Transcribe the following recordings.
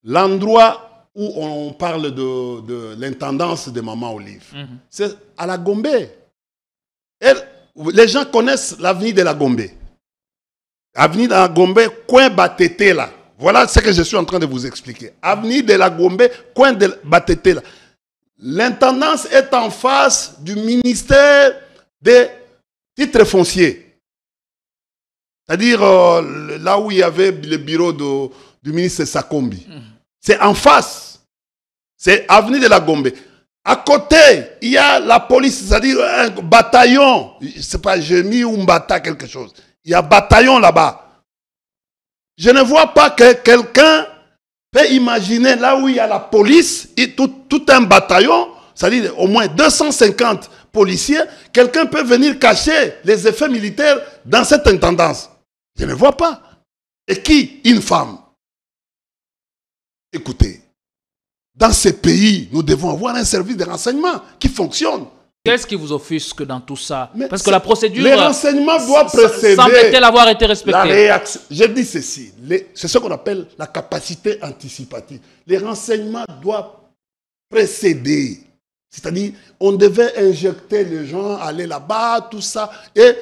l'endroit où on parle de l'intendance de Maman Olive, c'est à la Gombe. Les gens connaissent l'avenue de la Gombe. Avenue de la Gombe, coin Batete là. Voilà ce que je suis en train de vous expliquer. Avenue de la Gombe, coin de Batete là. L'intendance est en face du ministère des titres fonciers. C'est-à-dire là où il y avait le bureau du ministre Sakombi. C'est en face. C'est avenue de la Gombe. À côté, il y a la police, c'est-à-dire un bataillon. Je ne sais pas, j'ai mis un bata quelque chose. Il y a un bataillon là-bas. Je ne vois pas que quelqu'un peut imaginer là où il y a la police, et tout un bataillon, c'est-à-dire au moins 250 policiers, quelqu'un peut venir cacher les effets militaires dans cette intendance. Je ne vois pas. Et qui? Une femme. Écoutez, dans ces pays, nous devons avoir un service de renseignement qui fonctionne. Qu'est-ce qui vous offusque dans tout ça? Parce que la procédure... Les renseignements doivent précéder... Semble-t-elle avoir été respectée? La réaction. Je dis ceci, c'est ce qu'on appelle la capacité anticipative. Les renseignements doivent précéder. C'est-à-dire, on devait injecter les gens, aller là-bas, tout ça, et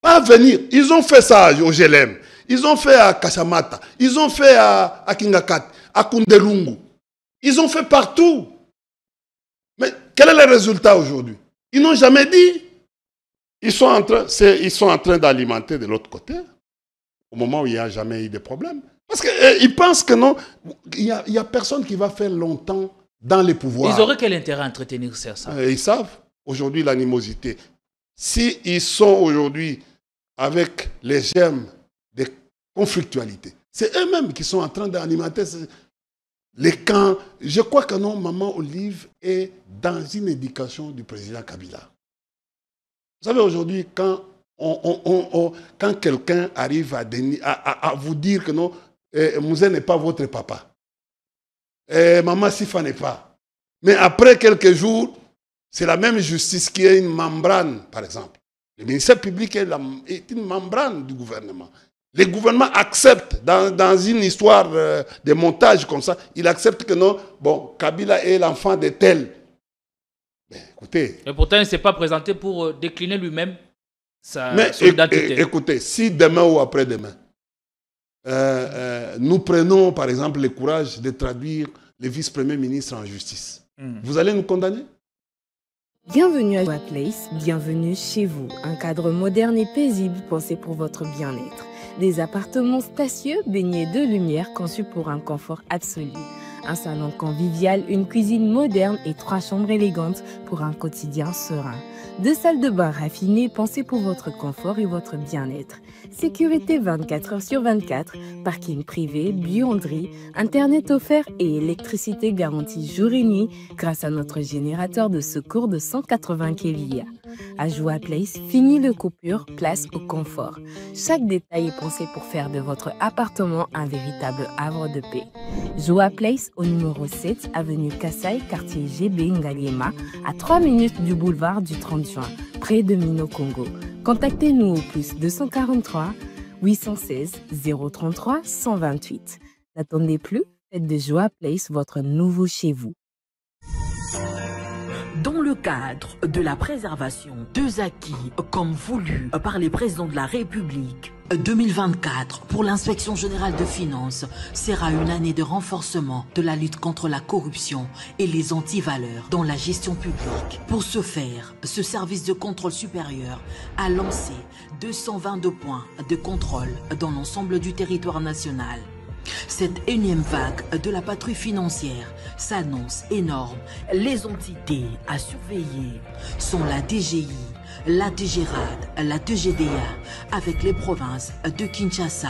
pas venir. Ils ont fait ça au GLM, ils ont fait à Kashamata, ils ont fait à Kingakat, à Kundelungu. Ils ont fait partout. Mais quel est le résultat aujourd'hui? Ils n'ont jamais dit. Ils sont en train d'alimenter de l'autre côté, au moment où il n'y a jamais eu de problème. Parce qu'ils pensent que non, il n'y a personne qui va faire longtemps dans les pouvoirs. Ils auraient quel intérêt à entretenir ça? Ils savent aujourd'hui l'animosité. S'ils sont aujourd'hui avec les germes de conflictualité, c'est eux-mêmes qui sont en train d'alimenter les camps. Je crois que non, Maman Olive est dans une éducation du président Kabila. Vous savez, aujourd'hui, quand quelqu'un arrive à vous dire que non, Mouzé n'est pas votre papa, Maman Sifa n'est pas. Mais après quelques jours, c'est la même justice qui est une membrane, par exemple. Le ministère public est une membrane du gouvernement. Le gouvernement accepte, dans une histoire de montage comme ça, il accepte que non, bon, Kabila est l'enfant de tel. Mais écoutez... Et pourtant, il ne s'est pas présenté pour décliner lui-même son identité. Écoutez, si demain ou après-demain, nous prenons par exemple le courage de traduire le vice-premier ministre en justice, vous allez nous condamner? Bienvenue à Joa Place, bienvenue chez vous. Un cadre moderne et paisible pensé pour votre bien-être. Des appartements spacieux baignés de lumière conçus pour un confort absolu. Un salon convivial, une cuisine moderne et 3 chambres élégantes pour un quotidien serein. 2 salles de bain raffinées pensées pour votre confort et votre bien-être. Sécurité 24 heures sur 24, parking privé, buanderie, internet offert et électricité garantie jour et nuit grâce à notre générateur de secours de 180 kVA. À Joa Place, fini le coupure, place au confort. Chaque détail est pensé pour faire de votre appartement un véritable havre de paix. Joa Place au numéro 7, avenue Kassai, quartier GB Ngaliema, à 3 minutes du boulevard du 30 juin, près de Mino Congo. Contactez-nous au plus 243 816 033 128. N'attendez plus, faites de Joa Place votre nouveau chez vous. Dans le cadre de la préservation des acquis comme voulu par les présidents de la République, 2024 pour l'inspection générale de finances sera une année de renforcement de la lutte contre la corruption et les antivaleurs dans la gestion publique. Pour ce faire, ce service de contrôle supérieur a lancé 222 points de contrôle dans l'ensemble du territoire national. Cette énième vague de la patrouille financière s'annonce énorme. Les entités à surveiller sont la DGI, la DGRAD, la DGDA, avec les provinces de Kinshasa,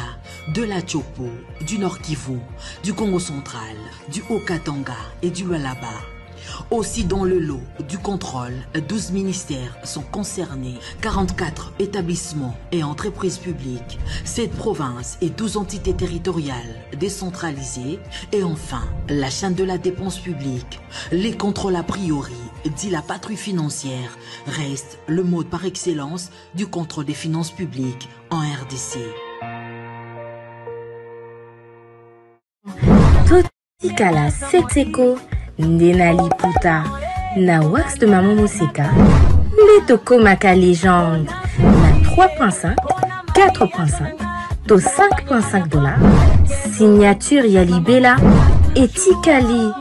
de la Tchopo, du Nord Kivu, du Congo central, du Haut-Katanga et du Lualaba. Aussi dans le lot du contrôle, 12 ministères sont concernés, 44 établissements et entreprises publiques, 7 provinces et 12 entités territoriales décentralisées et enfin la chaîne de la dépense publique. Les contrôles a priori, dit la patrouille financière, restent le mode par excellence du contrôle des finances publiques en RDC. Tikala Setseko, Ndenali Puta, na wax de Maman Moseka, Letoko Maka Légende, na 3.5, 4.5, to 5.5 $, signature Yalibela et Tikali,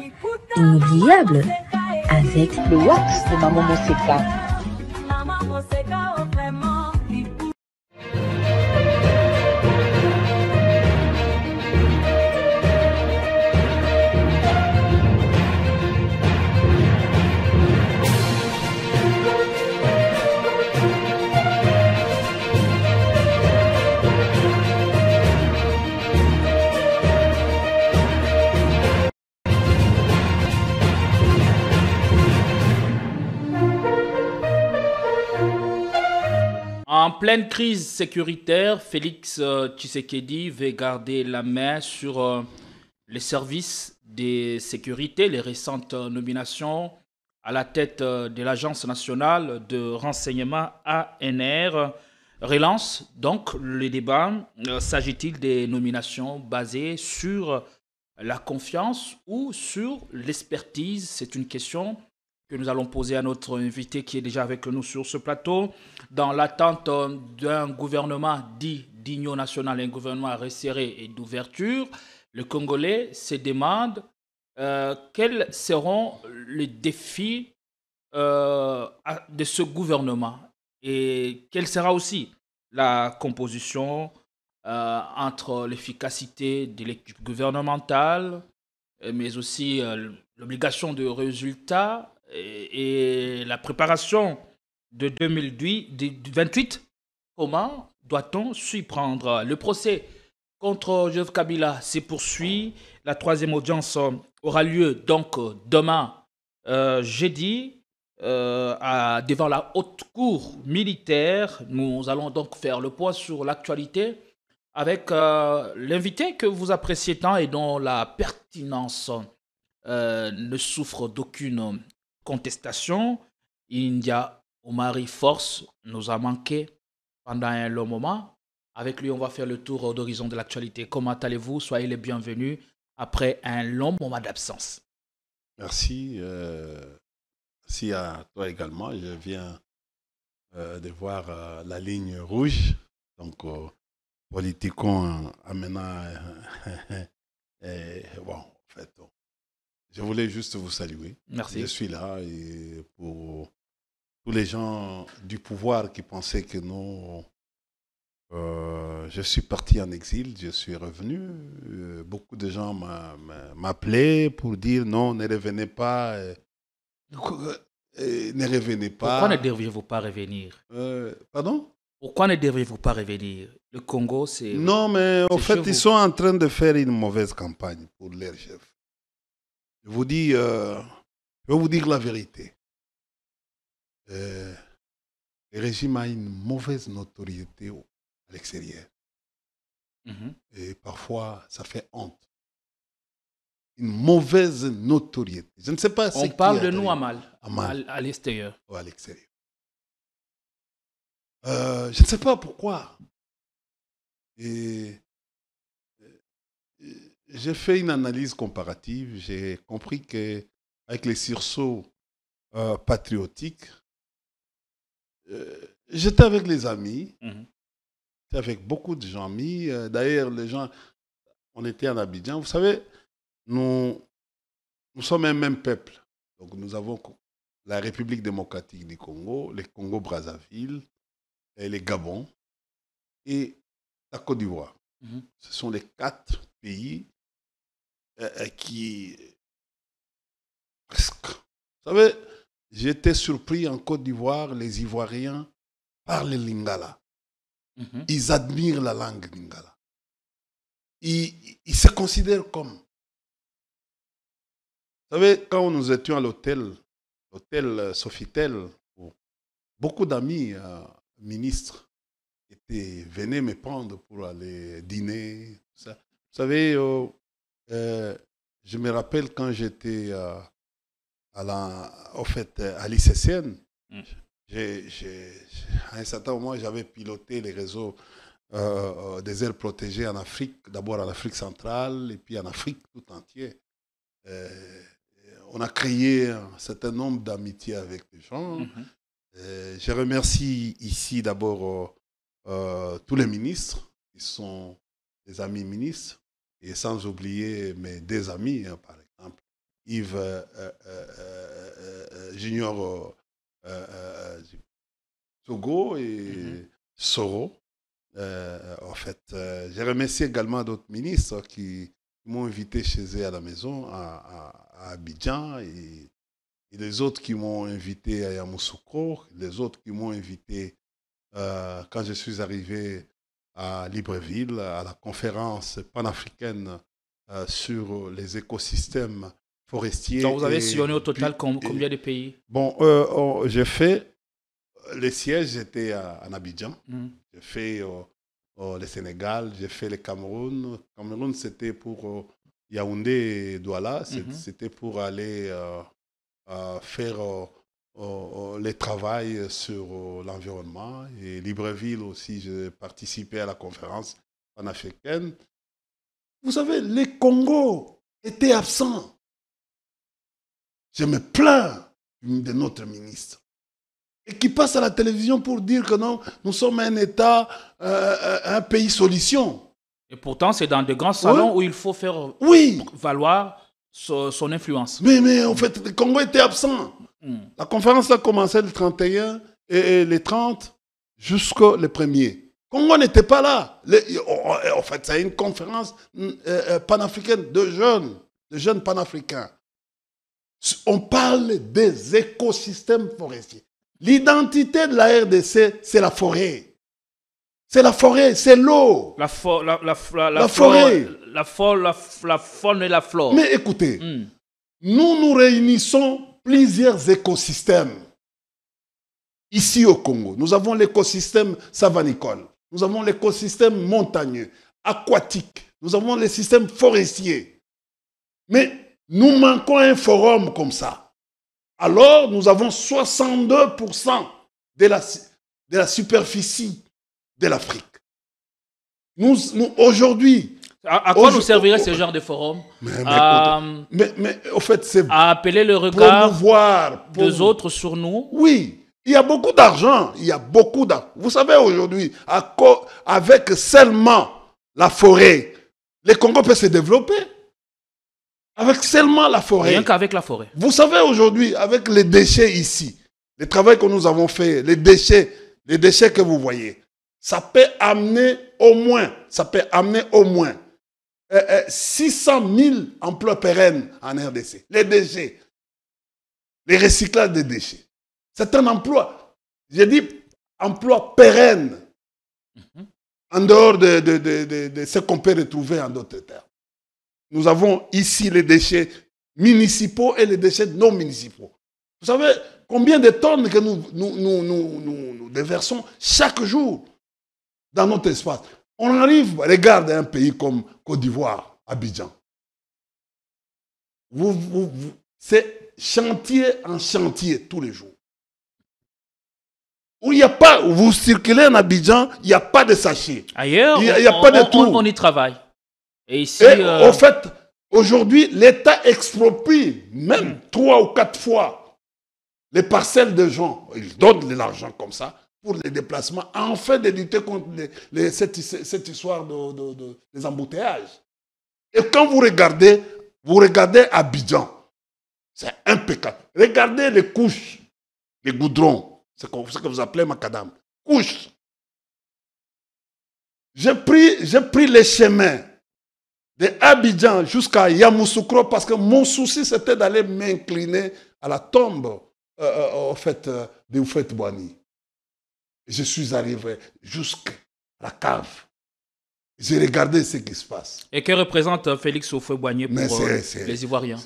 inoubliable, avec le wax de Maman Moseka. En pleine crise sécuritaire, Félix Tshisekedi veut garder la main sur les services de sécurité. Les récentes nominations à la tête de l'Agence nationale de renseignement ANR relancent donc le débat. S'agit-il des nominations basées sur la confiance ou sur l'expertise? C'est une question que nous allons poser à notre invité qui est déjà avec nous sur ce plateau. Dans l'attente d'un gouvernement dit d'union nationale, un gouvernement resserré et d'ouverture, le Congolais se demande quels seront les défis de ce gouvernement et quelle sera aussi la composition entre l'efficacité de l'équipe gouvernementale, mais aussi l'obligation de résultats et la préparation de 2028. Comment doit-on s'y prendre? Le procès contre Joseph Kabila se poursuit. La troisième audience aura lieu donc demain, jeudi, devant la haute cour militaire. Nous allons donc faire le point sur l'actualité avec l'invité que vous appréciez tant et dont la pertinence ne souffre d'aucune contestation. India Omari Force nous a manqué pendant un long moment. Avec lui, on va faire le tour d'horizon de l'actualité. Comment allez-vous? Soyez les bienvenus après un long moment d'absence. Merci. Merci à toi également. Je viens de voir la ligne rouge. Donc, Politikon amenant. Bon, en fait, je voulais juste vous saluer. Merci. Je suis là et pour tous les gens du pouvoir qui pensaient que non, je suis parti en exil, je suis revenu. Beaucoup de gens m'appelaient pour dire non, ne revenez pas. Ne revenez pas. Pourquoi ne devriez-vous pas revenir? Pardon? Pourquoi ne devriez-vous pas revenir? Le Congo, c'est... Non, mais en fait, ils sont en train de faire une mauvaise campagne pour leur chef. Je vais vous dire la vérité. Le régime a une mauvaise notoriété à l'extérieur. Et parfois, ça fait honte. Une mauvaise notoriété. Je ne sais pas. On parle de nous à mal. À l'extérieur. À l'extérieur. Je ne sais pas pourquoi. Et j'ai fait une analyse comparative. J'ai compris qu'avec les sursauts patriotiques, j'étais avec les amis, j'étais avec beaucoup de gens amis. D'ailleurs, les gens, on était en Abidjan. Vous savez, nous sommes un même peuple. Donc, nous avons la République démocratique du Congo, le Congo-Brazzaville, et les Gabon et la Côte d'Ivoire. Ce sont les 4 pays qui... Presque. Vous savez, j'étais surpris en Côte d'Ivoire, les Ivoiriens parlent lingala. Ils admirent la langue lingala. Ils se considèrent comme... Vous savez, quand nous étions à l'hôtel Sofitel, beaucoup d'amis ministres venaient me prendre pour aller dîner. Tout ça. Vous savez, je me rappelle quand j'étais à l'ICCN, à un certain moment, j'avais piloté les réseaux des aires protégées en Afrique, d'abord en Afrique centrale et puis en Afrique tout entière. On a créé un certain nombre d'amitiés avec les gens. Je remercie ici d'abord tous les ministres qui sont des amis ministres, et sans oublier mes deux amis, hein, par exemple, Yves Junior Togo et Soro. En fait, j'ai remercié également d'autres ministres qui m'ont invité chez eux à la maison, à Abidjan, et les autres qui m'ont invité à Yamoussoukro, les autres qui m'ont invité quand je suis arrivé à Libreville, à la conférence panafricaine sur les écosystèmes forestiers. Donc vous avez sillonné au total combien de pays? Bon, j'ai fait, les sièges étaient en Abidjan. J'ai fait le Sénégal, j'ai fait le Cameroun. Le Cameroun, c'était pour Yaoundé et Douala. C'était pour aller faire le travail sur l'environnement. Et Libreville aussi, j'ai participé à la conférence panafricaine. Vous savez, les Congos étaient absents. Je me plains de notre ministre. Et qui passe à la télévision pour dire que non, nous sommes un État, un pays solution. Et pourtant, c'est dans de grands salons où il faut faire valoir son influence. Mais en fait, le Congo était absent. La conférence a commencé le 31 et le 30 jusqu'au 1er. Le Congo n'était pas là. En fait, c'est une conférence panafricaine de jeunes panafricains. On parle des écosystèmes forestiers. L'identité de la RDC, c'est la forêt. C'est la forêt, c'est l'eau. La forêt. La faune et la flore. Mais écoutez, nous réunissons plusieurs écosystèmes ici au Congo. Nous avons l'écosystème savanicole, nous avons l'écosystème montagneux, aquatique, nous avons les systèmes forestiers. Mais nous manquons un forum comme ça. Alors, nous avons 62% de la superficie de l'Afrique. Nous aujourd'hui... À quoi nous servirait ce genre de forum? Mais au fait, c'est... À appeler le regard des autres sur nous? Oui, il y a beaucoup d'argent. Il y a beaucoup d'argent. Vous savez, aujourd'hui, avec seulement la forêt, le Congo peut se développer. Avec seulement la forêt. Rien qu'avec la forêt. Vous savez, aujourd'hui, avec les déchets ici, le travail que nous avons fait, les déchets que vous voyez, ça peut amener au moins 600 000 emplois pérennes en RDC. Les déchets, les recyclages des déchets. C'est un emploi, j'ai dit emploi pérenne, en dehors de ce qu'on peut retrouver en d'autres terres. Nous avons ici les déchets municipaux et les déchets non municipaux. Vous savez combien de tonnes que nous déversons chaque jour dans notre espace? On arrive, regarde un pays comme Côte d'Ivoire, Abidjan. C'est chantier en chantier tous les jours. Où il n'y a pas, vous circulez en Abidjan, il n'y a pas de sachets. Ailleurs, il y a pas de trous. On y travaille. Et ici, en fait, aujourd'hui, l'État exproprie même 3 ou 4 fois les parcelles de gens. Ils donnent de l'argent comme ça pour les déplacements, afin de lutter contre cette histoire des embouteillages. Et quand vous regardez Abidjan, c'est impeccable. Regardez les couches, les goudrons, ce que vous appelez macadam. Couches. J'ai pris les chemins de Abidjan jusqu'à Yamoussoukro parce que mon souci c'était d'aller m'incliner à la tombe de Houphouët-Boigny. Je suis arrivé jusqu'à la cave. J'ai regardé ce qui se passe. Et que représente Félix Houphouët-Boigny pour les Ivoiriens?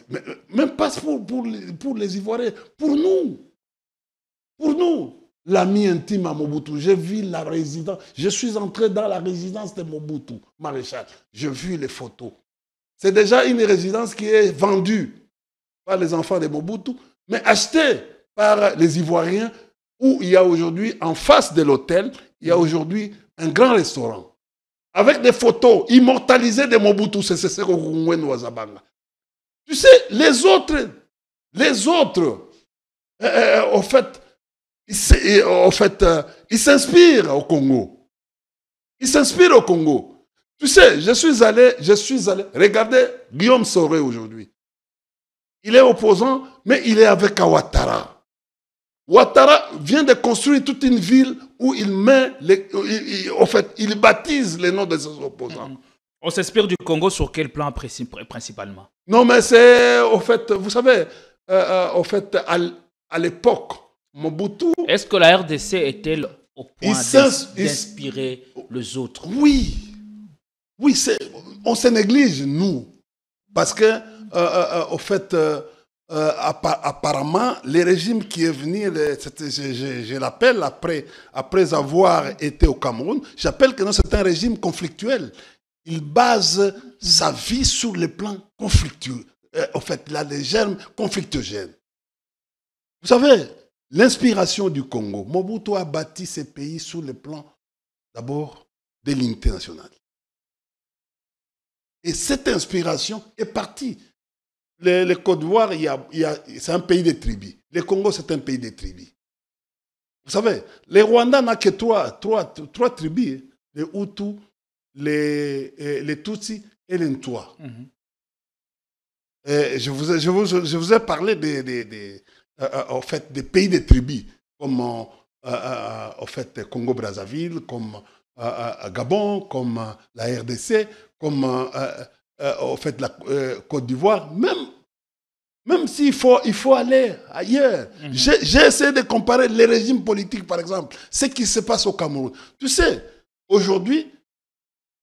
Même pas pour les Ivoiriens, pour nous. Pour nous. L'ami intime à Mobutu, j'ai vu la résidence. Je suis entré dans la résidence de Mobutu, maréchal. J'ai vu les photos. C'est déjà une résidence qui est vendue par les enfants de Mobutu, mais achetée par les Ivoiriens, où il y a aujourd'hui, en face de l'hôtel, il y a aujourd'hui un grand restaurant. Avec des photos immortalisées de Mobutu, c'est ce que Ouazabanga. Tu sais, les autres, en fait, ils s'inspirent au Congo. Ils s'inspirent au Congo. Tu sais, je suis allé, regardez Guillaume Soré aujourd'hui. Il est opposant, mais il est avec Ouattara. Ouattara vient de construire toute une ville où il met, il baptise les noms de ses opposants. On s'inspire du Congo sur quel plan principalement? Non, mais c'est, au fait, vous savez, à l'époque, Mobutu... Est-ce que la RDC est-elle au point d'inspirer les autres? Oui, on se néglige, nous. Parce que, au fait, apparemment, les régimes qui est venu, je l'appelle après avoir été au Cameroun, j'appelle que c'est un régime conflictuel. Il base sa vie sur les plans conflictuels. En fait, il a des germes conflictogènes. Vous savez, l'inspiration du Congo, Mobutu a bâti ces pays sur le plan, d'abord, de l'unité nationale. Et cette inspiration est partie. Le Côte d'Ivoire, c'est un pays de tribus. Le Congo, c'est un pays de tribus. Vous savez, les Rwandais n'ont que trois tribus. Les Hutus, les Tutsis et les Ntwa. Je vous ai parlé en fait, des pays de tribus, comme en fait, Congo-Brazzaville, comme Gabon, comme la RDC, comme en fait, la Côte d'Ivoire, même s'il faut aller ailleurs. J'ai essayé de comparer les régimes politiques, par exemple, ce qui se passe au Cameroun. Tu sais, aujourd'hui,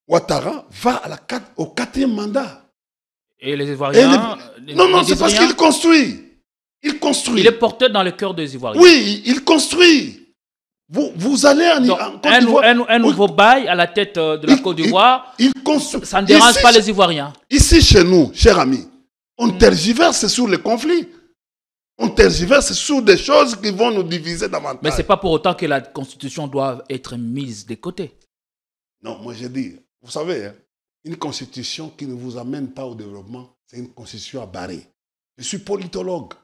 Ouattara va au 4e mandat. Et les Ivoiriens... Non, c'est parce qu'il construit. Il construit. Il est porté dans le cœur des Ivoiriens. Oui, il construit. Vous allez en Côte d'Ivoire. Un nouveau bail à la tête de la Côte d'Ivoire, ça ne dérange pas les Ivoiriens. Ici, chez nous, chers amis, on tergiverse sur les conflits. On tergiverse sur des choses qui vont nous diviser davantage. Mais ce n'est pas pour autant que la Constitution doit être mise de côté. Non, moi j'ai dit, vous savez, hein, une Constitution qui ne vous amène pas au développement, c'est une Constitution à barrer. Je suis politologue.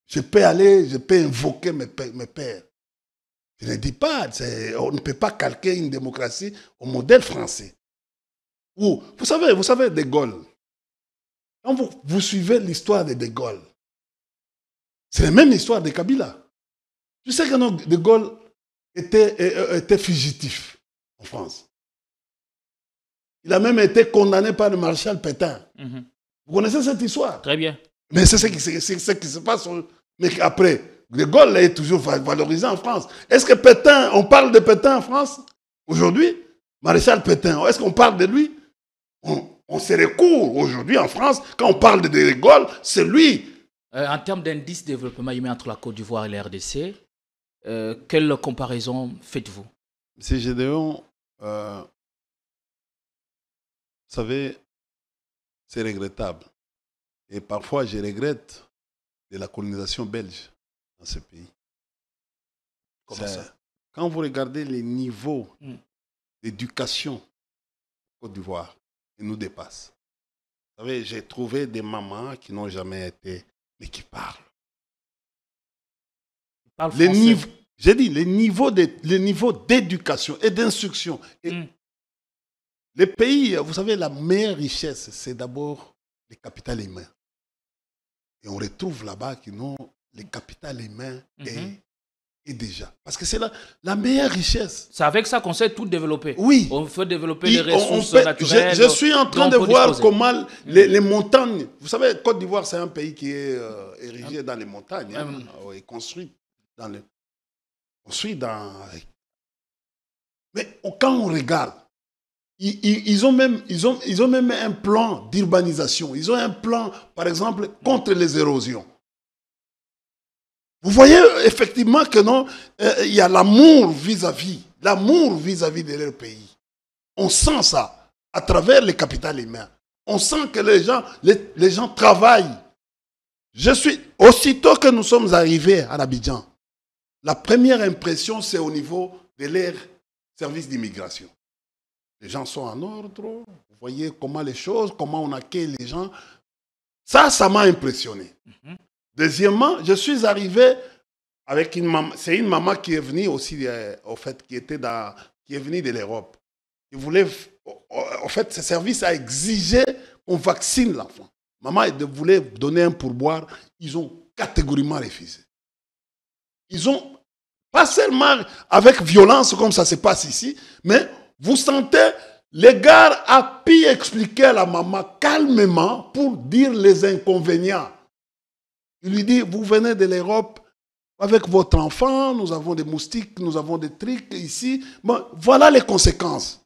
Je peux invoquer mes pères. Je ne dis pas, on ne peut pas calquer une démocratie au modèle français. Vous savez, De Gaulle, quand vous suivez l'histoire de Gaulle, c'est la même histoire de Kabila. Tu sais que De Gaulle était fugitif en France. Il a même été condamné par le maréchal Pétain. Vous connaissez cette histoire? Très bien. Mais c'est ce qui se passe. Mais après, De Gaulle est toujours valorisé en France. Est-ce que Pétain, on parle de Pétain en France aujourd'hui? Maréchal Pétain, est-ce qu'on parle de lui? On se recourt aujourd'hui en France, quand on parle de De Gaulle, c'est lui. En termes d'indice de développement humain entre la Côte d'Ivoire et la RDC, quelle comparaison faites-vous? M. Gédéon, vous savez, c'est regrettable. Et parfois, je regrette de la colonisation belge dans ce pays. Comment ça? Quand vous regardez les niveaux d'éducation en Côte d'Ivoire, ils nous dépassent. Vous savez, j'ai trouvé des mamans qui n'ont jamais été, mais qui parlent. J'ai dit, les niveaux d'éducation et d'instruction. Les pays, vous savez, la meilleure richesse, c'est d'abord les capital humains. Et on retrouve là-bas que non, les capital humains est déjà. Parce que c'est la meilleure richesse. C'est avec ça qu'on sait tout développer. Oui. On peut développer les ressources naturelles. Je suis en train de voir comment les montagnes... Vous savez, Côte d'Ivoire, c'est un pays qui est érigé dans les montagnes. Et construit dans les... Mais quand on regarde, ils ont même un plan d'urbanisation. Ils ont un plan, par exemple, contre les érosions. Vous voyez effectivement que non, il y a l'amour vis-à-vis de leur pays. On sent ça à travers les capitales humains. On sent que les gens travaillent. Aussitôt que nous sommes arrivés à Abidjan, la première impression, c'est au niveau de leur service d'immigration. Les gens sont en ordre. Vous voyez comment les choses, comment on accueille les gens. Ça m'a impressionné. Deuxièmement, je suis arrivé avec une maman. C'est une maman qui est venue aussi, au fait, qui est venue de l'Europe. Qui voulait, en fait, ce service a exigé qu'on vaccine l'enfant. Maman voulait donner un pourboire. Ils ont catégoriquement refusé. Ils ont, pas seulement avec violence comme ça se passe ici, mais vous sentez, les gars a pu expliquer à la maman calmement pour dire les inconvénients. Il lui dit, vous venez de l'Europe avec votre enfant, nous avons des moustiques, nous avons des trucs ici. Bon, voilà les conséquences.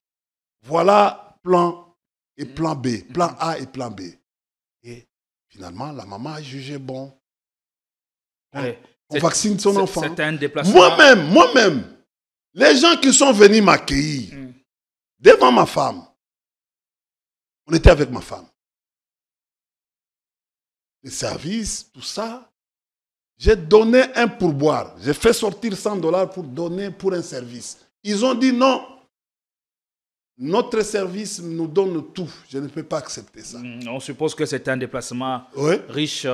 Voilà plan et plan B, plan A et plan B. Et finalement, la maman a jugé bon. On vaccine son enfant. C'est un déplacement. Moi-même, les gens qui sont venus m'accueillir devant ma femme, on était avec ma femme. Les services, tout ça, j'ai donné un pourboire. J'ai fait sortir $100 pour donner pour un service. Ils ont dit non. Notre service nous donne tout. Je ne peux pas accepter ça. On suppose que c'est un déplacement riche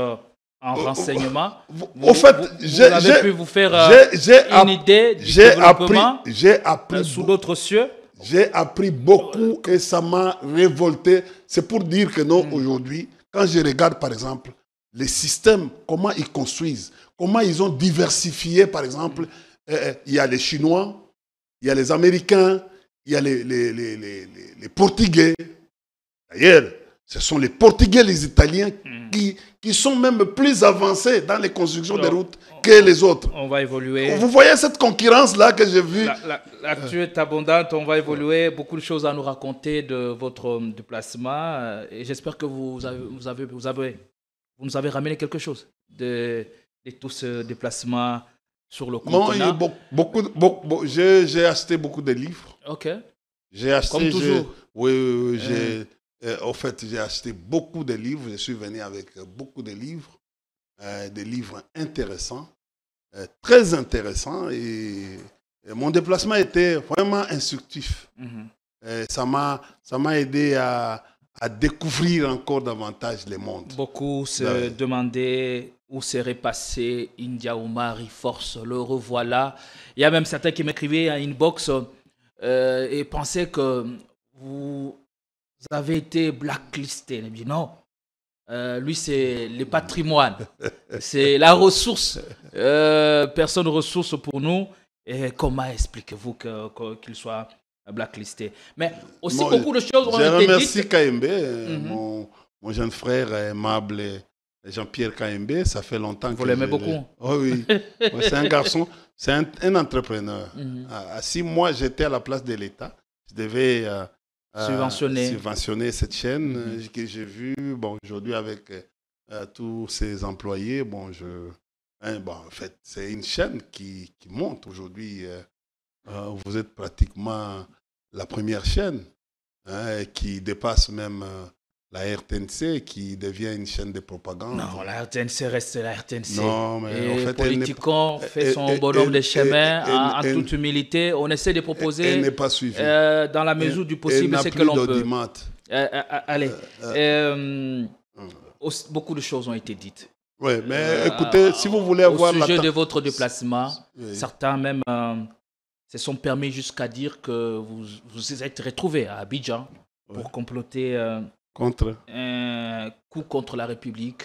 en renseignements. Au fait, vous avez pu vous faire une idée du développement j'ai appris sous d'autres cieux. J'ai appris beaucoup et ça m'a révolté. C'est pour dire que non, aujourd'hui, quand je regarde par exemple les systèmes, comment ils construisent, comment ils ont diversifié par exemple, il y a les Chinois, il y a les Américains, il y a les Portugais. D'ailleurs, ce sont les Portugais, les Italiens qui sont même plus avancés dans les constructions de routes que les autres. On va évoluer. Vous voyez cette concurrence-là que j'ai vue. L'actu est abondante, on va évoluer. Beaucoup de choses à nous raconter de votre déplacement. Et j'espère que vous nous avez ramené quelque chose de tout ce déplacement sur le continent. J'ai acheté beaucoup de livres. Ok. J'ai acheté, comme toujours. Oui, en fait, j'ai acheté beaucoup de livres. Je suis venu avec beaucoup de livres intéressants, très intéressants. Et mon déplacement était vraiment instructif. Ça m'a aidé à découvrir encore davantage le monde. Beaucoup se demandaient où serait passé India Omari Force. Le revoilà. Il y a même certains qui m'écrivaient à inbox et pensaient que vous avez été blacklisté. Il me dit non. Lui, c'est le patrimoine. C'est la ressource. Personne ressource pour nous. Et comment expliquez-vous qu'il soit blacklisté? Mais aussi, beaucoup de choses ont été dites. Je remercie KMB, mon jeune frère aimable Jean-Pierre KMB. Ça fait longtemps que vous l'aimez beaucoup. Oui. C'est un garçon, c'est un entrepreneur. Si moi, j'étais à la place de l'État, je devais subventionner cette chaîne que j'ai vue. Bon, aujourd'hui, avec tous ses employés, en fait, c'est une chaîne qui monte aujourd'hui. Vous êtes pratiquement la première chaîne qui dépasse même la RTNC, qui devient une chaîne de propagande. Non, la RTNC reste la RTNC. Non, mais et en fait, Politicon fait son bonhomme de chemin en toute humilité. On essaie de proposer, elle n'est pas suivie. Dans la mesure du possible, c'est que l'on peut. Allez, beaucoup de choses ont été dites. Oui, mais écoutez, si vous voulez avoir... Au sujet de votre déplacement, certains même se sont permis jusqu'à dire que vous êtes retrouvés à Abidjan pour comploter un coup contre la République.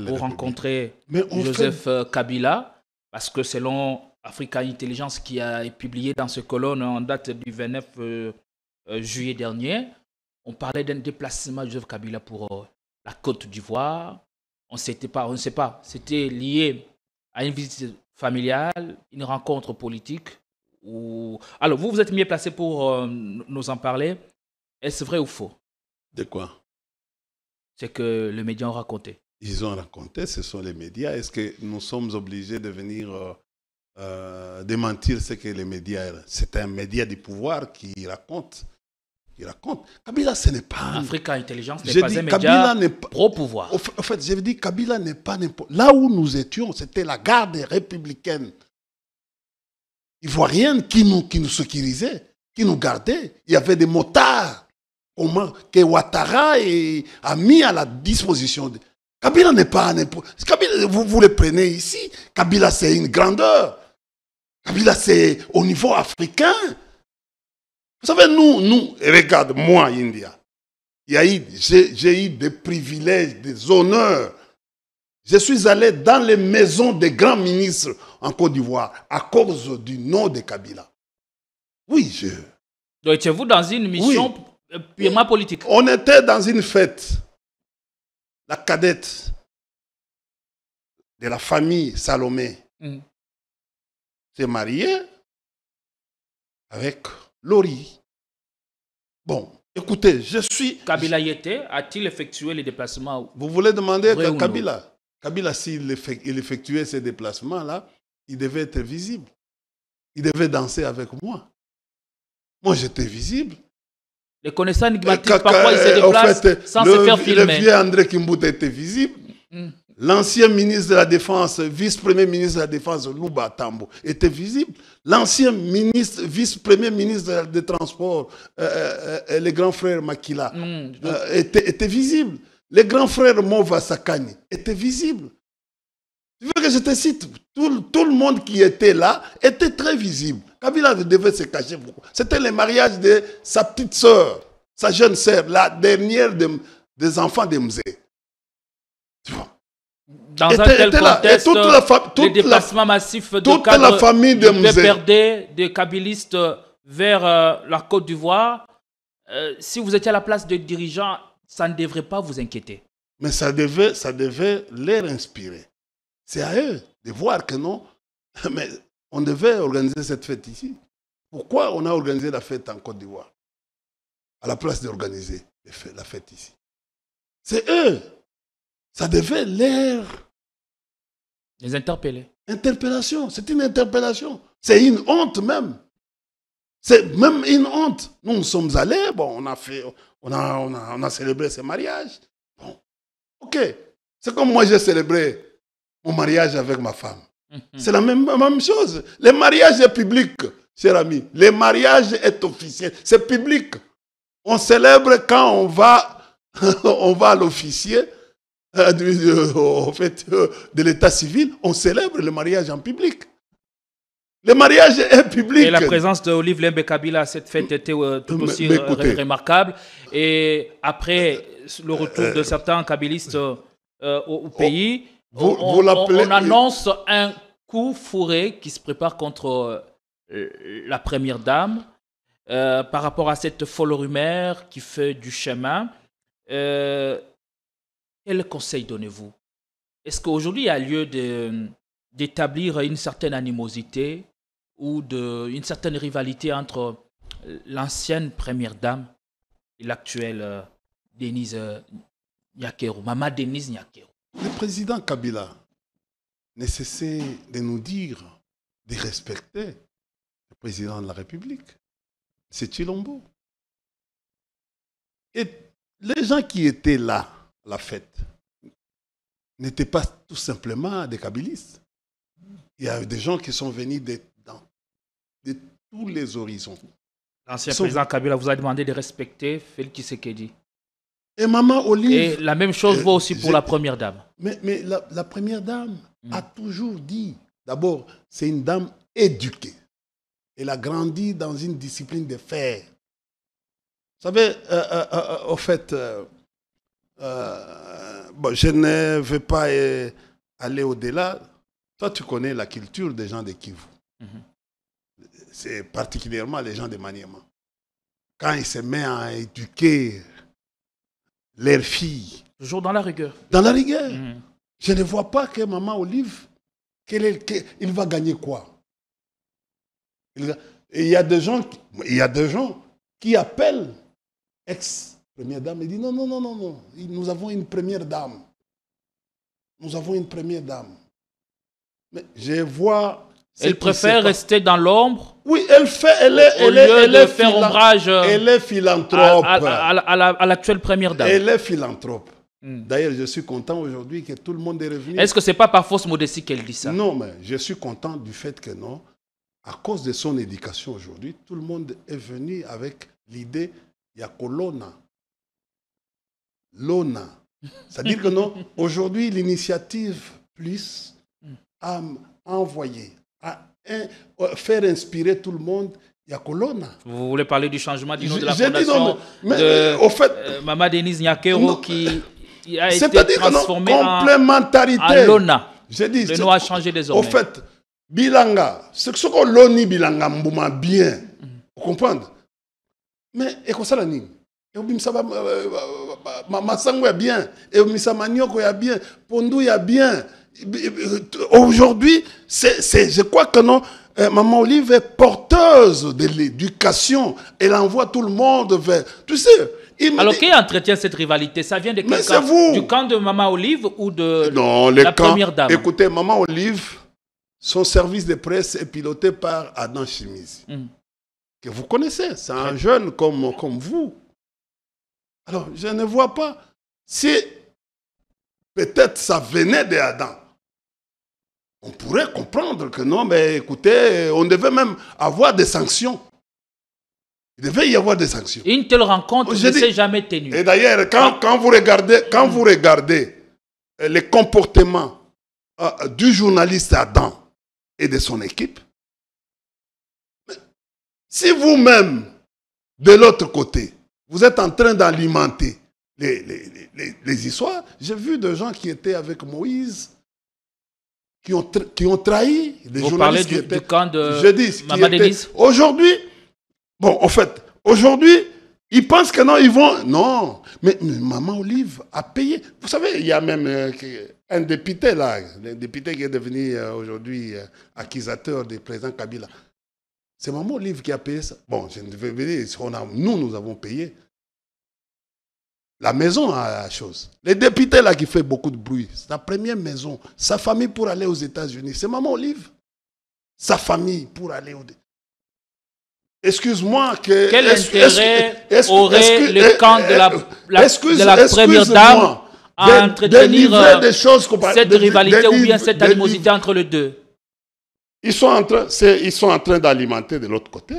Pour rencontrer Joseph Kabila, parce que selon Africa Intelligence qui a publié dans ce colonne en date du 29 juillet dernier, on parlait d'un déplacement de Joseph Kabila pour la Côte d'Ivoire. On ne sait pas. C'était lié à une visite familiale, une rencontre politique. Alors, vous êtes mieux placé pour nous en parler. Est-ce vrai ou faux? De quoi? C'est que les médias ont raconté. Ils ont raconté, ce sont les médias. Est-ce que nous sommes obligés de venir démentir ce que les médias... C'est un média du pouvoir qui raconte. Kabila, ce n'est pas... Africa Intelligence n'est pas un média pro-pouvoir. En fait, je dis Kabila n'est pas n'importe... Là où nous étions, c'était la garde républicaine ivoirienne qui nous sécurisait. qui nous gardaient. Il y avait des motards que Ouattara a mis à la disposition. Kabila n'est pas n'importe. Kabila, vous le prenez ici. Kabila, c'est une grandeur. Kabila, c'est au niveau africain. Vous savez, nous, regarde, moi, India, j'ai eu des privilèges, des honneurs. Je suis allé dans les maisons des grands ministres en Côte d'Ivoire à cause du nom de Kabila. Oui, Donc, étiez-vous dans une mission purement politique? On était dans une fête. La cadette de la famille Salomé s'est mariée avec Lori. Bon, écoutez, je suis... Kabila y était, a-t-il effectué les déplacements? Vous voulez demander à Kabila? Non? Kabila, s'il effectuait ces déplacements-là, il devait être visible. Il devait danser avec moi. Moi, j'étais visible. Les connaissants énigmatiques, parfois, ils se déplacent sans se faire filmer. Le vieux André Kimbuta était visible. L'ancien ministre de la Défense, vice-premier ministre de la Défense, Louba Tambo, était visible. L'ancien ministre, vice-premier ministre des Transports, le grand frère Makila, était visible. Le grand frère Mova Sakani était visible. Tu veux que je te cite? Tout le monde qui était là était très visible. Kabila devait se cacher. C'était le mariage de sa petite sœur, sa jeune sœur, la dernière des enfants de Mzé. Tu vois? Dans un tel contexte, les déplacements massifs de cadres la famille de PPRD, de kabylistes vers la Côte d'Ivoire, si vous étiez à la place de dirigeants, ça ne devrait pas vous inquiéter. Mais ça devait les inspirer. C'est à eux de voir que non. Mais on devait organiser cette fête ici. Pourquoi on a organisé la fête en Côte d'Ivoire à la place d'organiser la fête ici? C'est eux. Ça devait les interpeller. Interpellation, c'est une interpellation. C'est une honte même. C'est même une honte. Nous sommes allés, bon, on a célébré ce mariage. Bon, ok. C'est comme moi j'ai célébré mon mariage avec ma femme. C'est la même chose. Le mariage est public, cher ami. Le mariage est officiel. C'est public. On célèbre quand on va à l'officier. Au fait de l'état civil, on célèbre le mariage en public. Le mariage est public. Et la présence d'Olive Lembe Kabila à cette fête était tout aussi remarquable. Et après le retour de certains kabylistes au pays, on annonce un coup fourré qui se prépare contre la première dame par rapport à cette folle rumeur qui fait du chemin. Quel conseil donnez-vous? Est-ce qu'aujourd'hui, il y a lieu d'établir une certaine animosité ou une certaine rivalité entre l'ancienne première dame et l'actuelle Denise Nyakero, Maman Denise Nyakero? Le président Kabila ne cessait de nous dire de respecter le président de la République. C'est Chilombo. Et les gens qui étaient là, la fête, n'étaient pas tout simplement des kabylistes. Il y a des gens qui sont venus de tous les horizons. L'ancien président Kabila vous a demandé de respecter Félix Tshisekedi. Et Maman Olive... Et la même chose vaut aussi pour la première dame. Mais la première dame a toujours dit, d'abord, c'est une dame éduquée. Elle a grandi dans une discipline de fer. Vous savez, au fait... bon, je ne veux pas aller au-delà. Toi, tu connais la culture des gens de Kivu. C'est particulièrement les gens de Maniema. Quand ils se mettent à éduquer leurs filles. Toujours dans la rigueur. Dans la rigueur. Je ne vois pas que Maman Olive, il va gagner quoi? Il y a des gens qui appellent ex-première dame et disent non, nous avons une première dame. Nous avons une première dame. Mais je vois... Elle préfère rester dans l'ombre. Oui, elle est faire ombrage. Elle est philanthrope. À l'actuelle première dame. Elle est philanthrope. D'ailleurs, je suis content aujourd'hui que tout le monde est revenu. Est-ce que ce n'est pas par fausse modestie qu'elle dit ça? Non, mais je suis content du fait que non. à cause de son éducation aujourd'hui, tout le monde est venu avec l'idée, il y a Colonna. Lona. C'est-à-dire que non, aujourd'hui, l'initiative plus a envoyé, a faire inspirer tout le monde, il y a Colonna. Vous voulez parler du changement du nom de la J'ai dit fondation au fait, Maman Denise Nyakero qui a été transformé complémentarité. en Lona. J'ai dit, le nom a changé désormais. Au fait, Bilanga, ce que l'oni Bilanga mbouma bien, vous comprenez? Mais et comme ça la ligne. Et Masango est bien, et Misamanioko est bien, Pondou est bien. Aujourd'hui, je crois que non, Maman Olive est porteuse de l'éducation. Elle envoie tout le monde vers. Tu sais. Alors, qui entretient cette rivalité? Ça vient de quel camp? Du camp de Maman Olive ou de la première dame? Écoutez, Maman Olive, son service de presse est piloté par Adam Chimizi, que vous connaissez. C'est un jeune comme vous. Alors, je ne vois pas. Si peut-être ça venait d'Adam, on pourrait comprendre que non, mais écoutez, on devait même avoir des sanctions. Il devait y avoir des sanctions. Une telle rencontre ne s'est jamais tenue. Et d'ailleurs, quand vous regardez les comportements du journaliste Adam et de son équipe, si vous-même, de l'autre côté, vous êtes en train d'alimenter les histoires, j'ai vu des gens qui étaient avec Moïse, qui ont trahi les journalistes qui étaient... Vous parlez du camp de Maman Denise? Aujourd'hui, bon, en fait, aujourd'hui, ils pensent que non, ils vont... Non, mais Maman Olive a payé. Vous savez, il y a même un député là, un député qui est devenu aujourd'hui accusateur du président Kabila. C'est Maman Olive qui a payé ça. Bon, je ne vais pas dire, nous avons payé. La maison a la chose. Les députés là qui fait beaucoup de bruit, sa première maison, sa famille pour aller aux États-Unis, c'est Maman Olive. Sa famille pour aller aux États-Unis. Excuse-moi que... Quel intérêt aurait le camp de la première dame à entretenir cette rivalité ou bien cette animosité entre les deux? Ils sont en train d'alimenter de l'autre côté,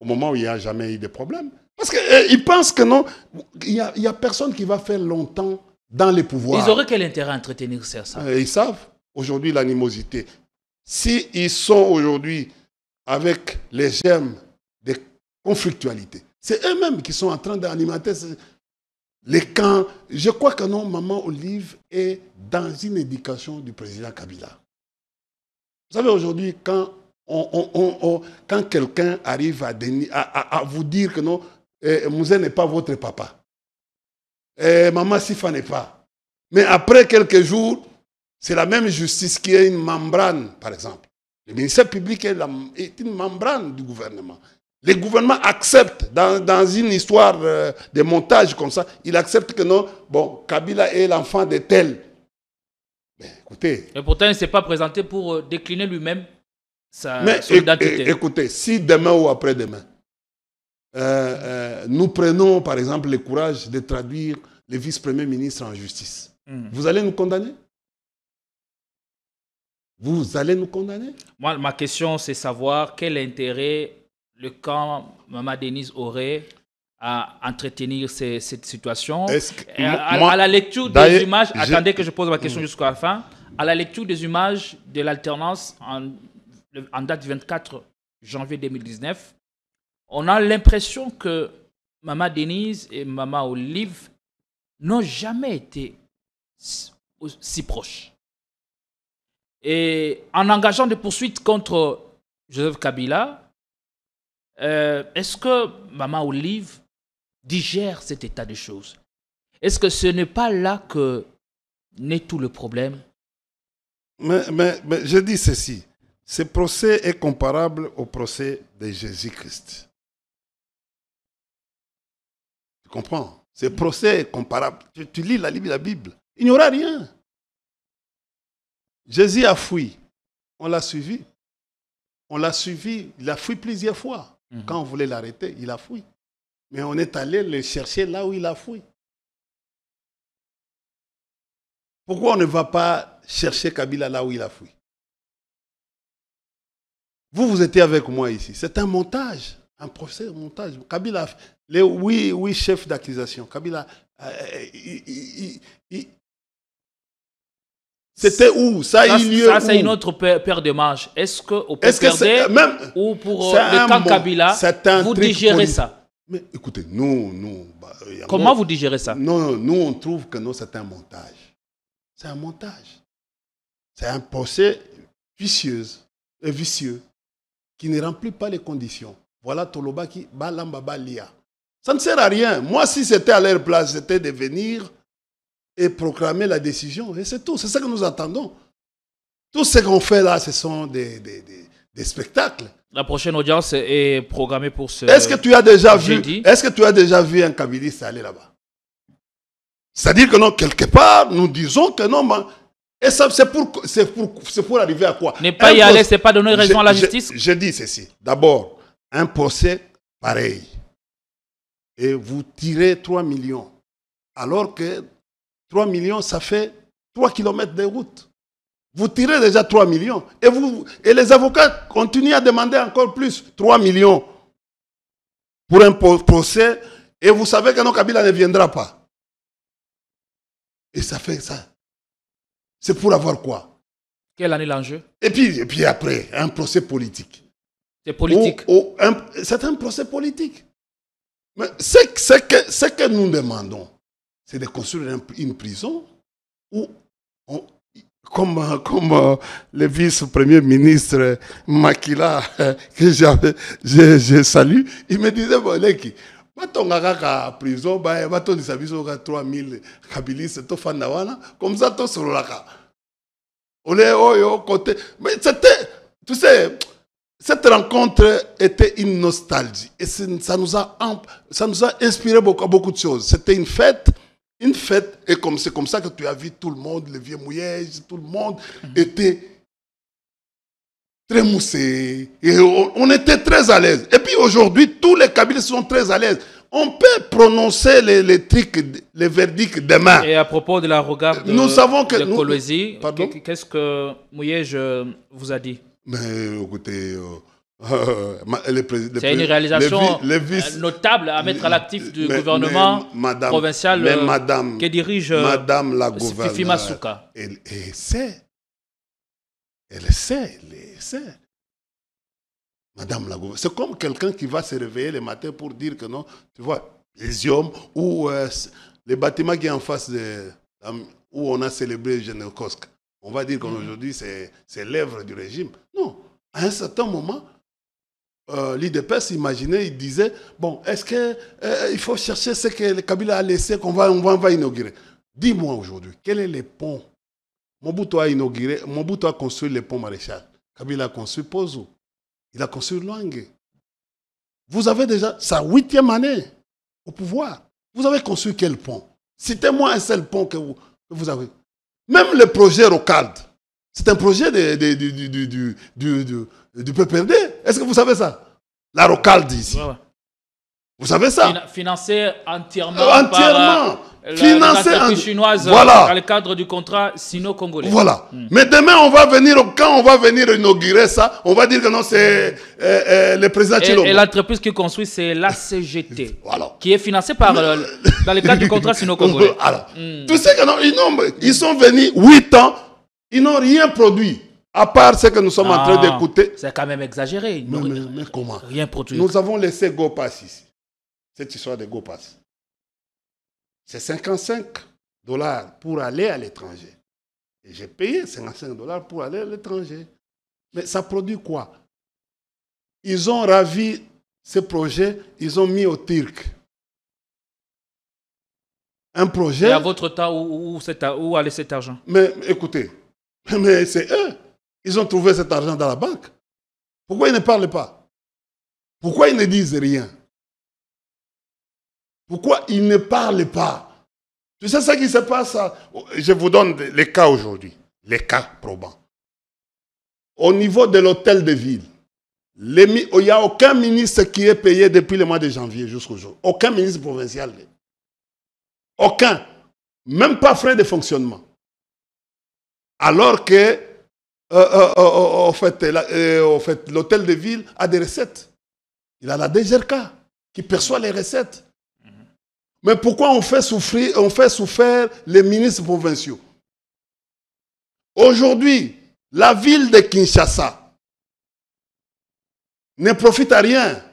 au moment où il n'y a jamais eu de problème. Parce qu'ils pensent que non, il n'y a personne qui va faire longtemps dans les pouvoirs. Ils auraient quel intérêt à entretenir ça? Ils savent, aujourd'hui, l'animosité. S'ils sont aujourd'hui avec les germes de conflictualité, c'est eux-mêmes qui sont en train d'alimenter les camps. Je crois que non, Maman Olive est dans une éducation du président Kabila. Vous savez, aujourd'hui, quand quelqu'un arrive à vous dire que non, Mouzé n'est pas votre papa, Maman Sifa n'est pas. Mais après quelques jours, c'est la même justice qui est une membrane, par exemple. Le ministère public est une membrane du gouvernement. Le gouvernement accepte, dans une histoire de montage comme ça, il accepte que non, bon, Kabila est l'enfant de tel. Mais écoutez... Et pourtant, il ne s'est pas présenté pour décliner lui-même son identité. Écoutez, si demain ou après-demain, nous prenons par exemple le courage de traduire le vice-premier ministre en justice, vous allez nous condamner? Vous allez nous condamner? Moi, ma question, c'est savoir quel intérêt le camp Maman Denise aurait à entretenir cette situation. À la lecture des images, attendez que je pose ma question jusqu'à la fin, à la lecture des images de l'alternance en date du 24 janvier 2019, on a l'impression que Maman Denise et Maman Olive n'ont jamais été si proches. Et en engageant des poursuites contre Joseph Kabila, est-ce que Maman Olive digère cet état de choses? Est-ce que ce n'est pas là que naît tout le problème? Mais je dis ceci. Ce procès est comparable au procès de Jésus-Christ. Tu comprends? Ce procès est comparable. Tu lis la Bible. Il n'y aura rien. Jésus a fui. On l'a suivi. On l'a suivi. Il a fui plusieurs fois. Quand on voulait l'arrêter, il a fui. Mais on est allé le chercher là où il a fui. Pourquoi on ne va pas chercher Kabila là où il a fui? Vous étiez avec moi ici. C'est un montage, un procès, un montage. Kabila, les 8 chefs d'accusation, Kabila, c'était où? Ça a eu lieu ça où? c'est une autre paire de manches. Est-ce qu'au PPRD ou pour le camp Kabila, vous digérez ça? Mais écoutez, nous... Comment vous digérez ça? Non, nous, on trouve que non, c'est un montage. C'est un montage. C'est un procès vicieux, qui ne remplit pas les conditions. Voilà Toloba qui balamba lia. Ça ne sert à rien. Moi, si c'était à leur place, c'était de venir et proclamer la décision. Et c'est tout. C'est ça que nous attendons. Tout ce qu'on fait là, ce sont des spectacles. La prochaine audience est programmée pour ce. Est-ce que tu as déjà vu un kabiliste aller là-bas? C'est-à-dire que non, quelque part, nous disons que non, et ça, c'est pour arriver à quoi? Ne pas y aller, c'est pas donner raison à la justice? Je dis ceci. D'abord, un procès pareil. Et vous tirez 3 millions. Alors que 3 millions, ça fait 3 kilomètres de route. Vous tirez déjà 3 millions. Et les avocats continuent à demander encore plus. 3 millions pour un procès. Et vous savez que non, Kabila ne viendra pas. Et ça fait ça. C'est pour avoir quoi? Quelle année l'enjeu? Et puis après, un procès politique. C'est politique. C'est un procès politique. Mais ce que nous demandons, c'est de construire une prison où, comme le vice-premier ministre Makila, que je salue, il me disait, bon, Leki, la prison, baton de service 3000 kabilistes, to fandawana, comme ça, to solaka. Mais c'était, tu sais, cette rencontre était une nostalgie et ça nous a inspiré beaucoup de choses. C'était une fête, et c'est comme ça que tu as vu tout le monde, les vieux mouillés, tout le monde était très moussé. Et on était très à l'aise. Et puis aujourd'hui, tous les Kabyles sont très à l'aise. On peut prononcer les trucs, les verdicts demain. Et à propos de la regarde nous savons que de Kolwezi, qu'est-ce que Mouyej vous a dit? Mais écoutez, c'est une réalisation notable à mettre à l'actif du gouvernement provincial que dirige Madame la gouverneure. Fifi Masuka. Elle sait. Madame la gouverneure. C'est comme quelqu'un qui va se réveiller le matin pour dire que non, tu vois, les hommes ou les bâtiments qui sont en face où on a célébré Génécosk. On va dire qu'aujourd'hui, c'est l'œuvre du régime. Non. À un certain moment, l'IDPS imaginait, il disait, bon, est-ce qu'il faut chercher ce que le Kabila a laissé, qu'on va inaugurer? Dis-moi aujourd'hui, quel est le pont? Mobutu a construit le pont Maréchal. Kabila a construit Pozo. Il a construit Luange. Vous avez déjà sa 8e année au pouvoir. Vous avez construit quel pont? Citez-moi un seul pont que vous avez. Même le projet Rocade, c'est un projet du PPRD. Est-ce que vous savez ça? La Rocade ici. Ouais. Vous savez ça? Financé entièrement par la chinoise dans le cadre du contrat sino-congolais. Voilà. Mais demain, quand on va venir inaugurer ça, on va dire que non, c'est le président Tshilombo. Et l'entreprise qui construit, c'est la CGT, qui est financée par, dans le cadre du contrat sino-congolais. Tu sais que non, ils sont venus 8 ans, ils n'ont rien produit. À part ce que nous sommes en train d'écouter. C'est quand même exagéré. Mais comment? Rien produit. Nous avons laissé GoPass ici. Cette histoire de GoPass. C'est $55 pour aller à l'étranger. Et j'ai payé $55 pour aller à l'étranger. Mais ça produit quoi? Ils ont ravi ce projet, ils ont mis au Turc. Un projet. Et à votre temps, où allait cet argent? Mais écoutez, mais c'est eux. Ils ont trouvé cet argent dans la banque. Pourquoi ils ne parlent pas? Pourquoi ils ne disent rien? Pourquoi ils ne parlent pas? Tu sais ce qui se passe? Je vous donne les cas aujourd'hui, les cas probants. Au niveau de l'hôtel de ville, il n'y a aucun ministre qui est payé depuis le mois de janvier jusqu'au jour. Aucun ministre provincial. Aucun. Même pas frais de fonctionnement. Alors que en fait, l'hôtel de ville a des recettes. Il a la DGRK qui perçoit les recettes. Mais pourquoi on fait souffrir les ministres provinciaux? Aujourd'hui, la ville de Kinshasa ne profite à rien.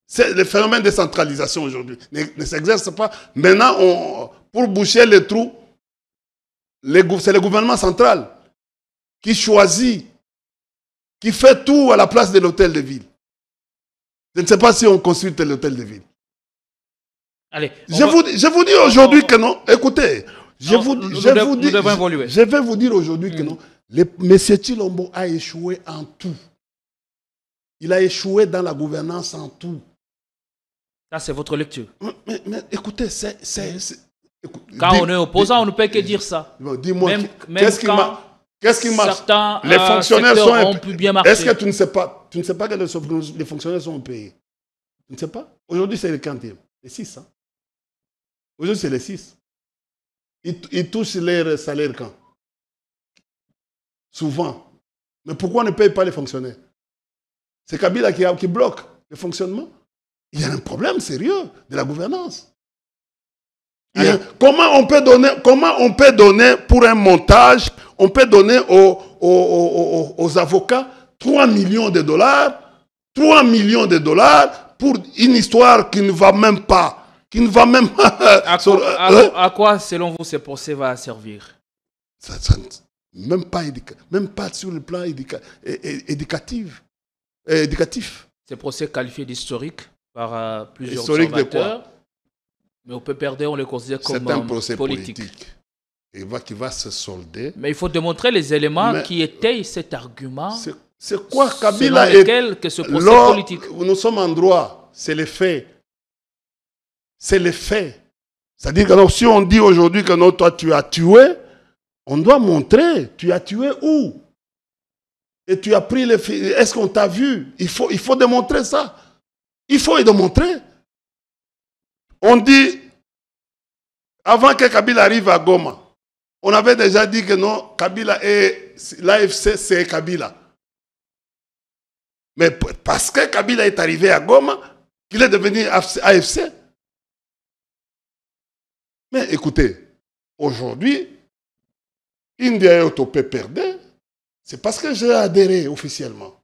C'est le phénomène de centralisation aujourd'hui. Ne s'exerce pas. Maintenant, pour boucher les trous, c'est le gouvernement central qui choisit, qui fait tout à la place de l'hôtel de ville. Je ne sais pas si on consulte l'hôtel de ville. Allez, je vous dis aujourd'hui que non. Écoutez, je vais vous dire aujourd'hui que non. M. Tshilombo a échoué en tout. Il a échoué dans la gouvernance en tout. Ça, c'est votre lecture. Mais écoutez, quand on est opposant, on ne peut que dire ça. Dis-moi, qu'est-ce qui marche? Certains les fonctionnaires ont pu bien marcher. Est-ce que tu ne sais pas que les fonctionnaires sont payés? Tu ne sais pas? Aujourd'hui, c'est le quantième. Les 6. Hein? Aujourd'hui, c'est les 6. Ils touchent leur salaire quand? Souvent. Mais pourquoi on ne paye pas les fonctionnaires? C'est Kabila qui bloque le fonctionnement. Il y a un problème sérieux de la gouvernance. Comment on peut donner pour un montage, on peut donner aux avocats 3 millions de dollars, 3 millions de dollars pour une histoire qui ne va même pas. À quoi, selon vous, ce procès va servir? Même pas sur le plan éducatif. Ce procès qualifié d'historique par plusieurs observateurs. Mais au PPRD, on le considère comme c'est un procès politique. Qui va se solder. Mais il faut démontrer les éléments qui étayent cet argument. C'est quoi Kabila que ce procès politique. Nous sommes en droit. C'est les faits. C'est les faits. C'est-à-dire que si on dit aujourd'hui que non, toi tu as tué, on doit montrer. Tu as tué où? Et tu as pris les filles. Est-ce qu'on t'a vu? Il faut démontrer ça. Il faut y démontrer. On dit, avant que Kabila arrive à Goma, on avait déjà dit que non, Kabila est l'AFC, c'est Kabila. Mais parce que Kabila est arrivé à Goma, qu'il est devenu AFC. Mais écoutez, aujourd'hui, India est au PPRD, c'est parce que j'ai adhéré officiellement.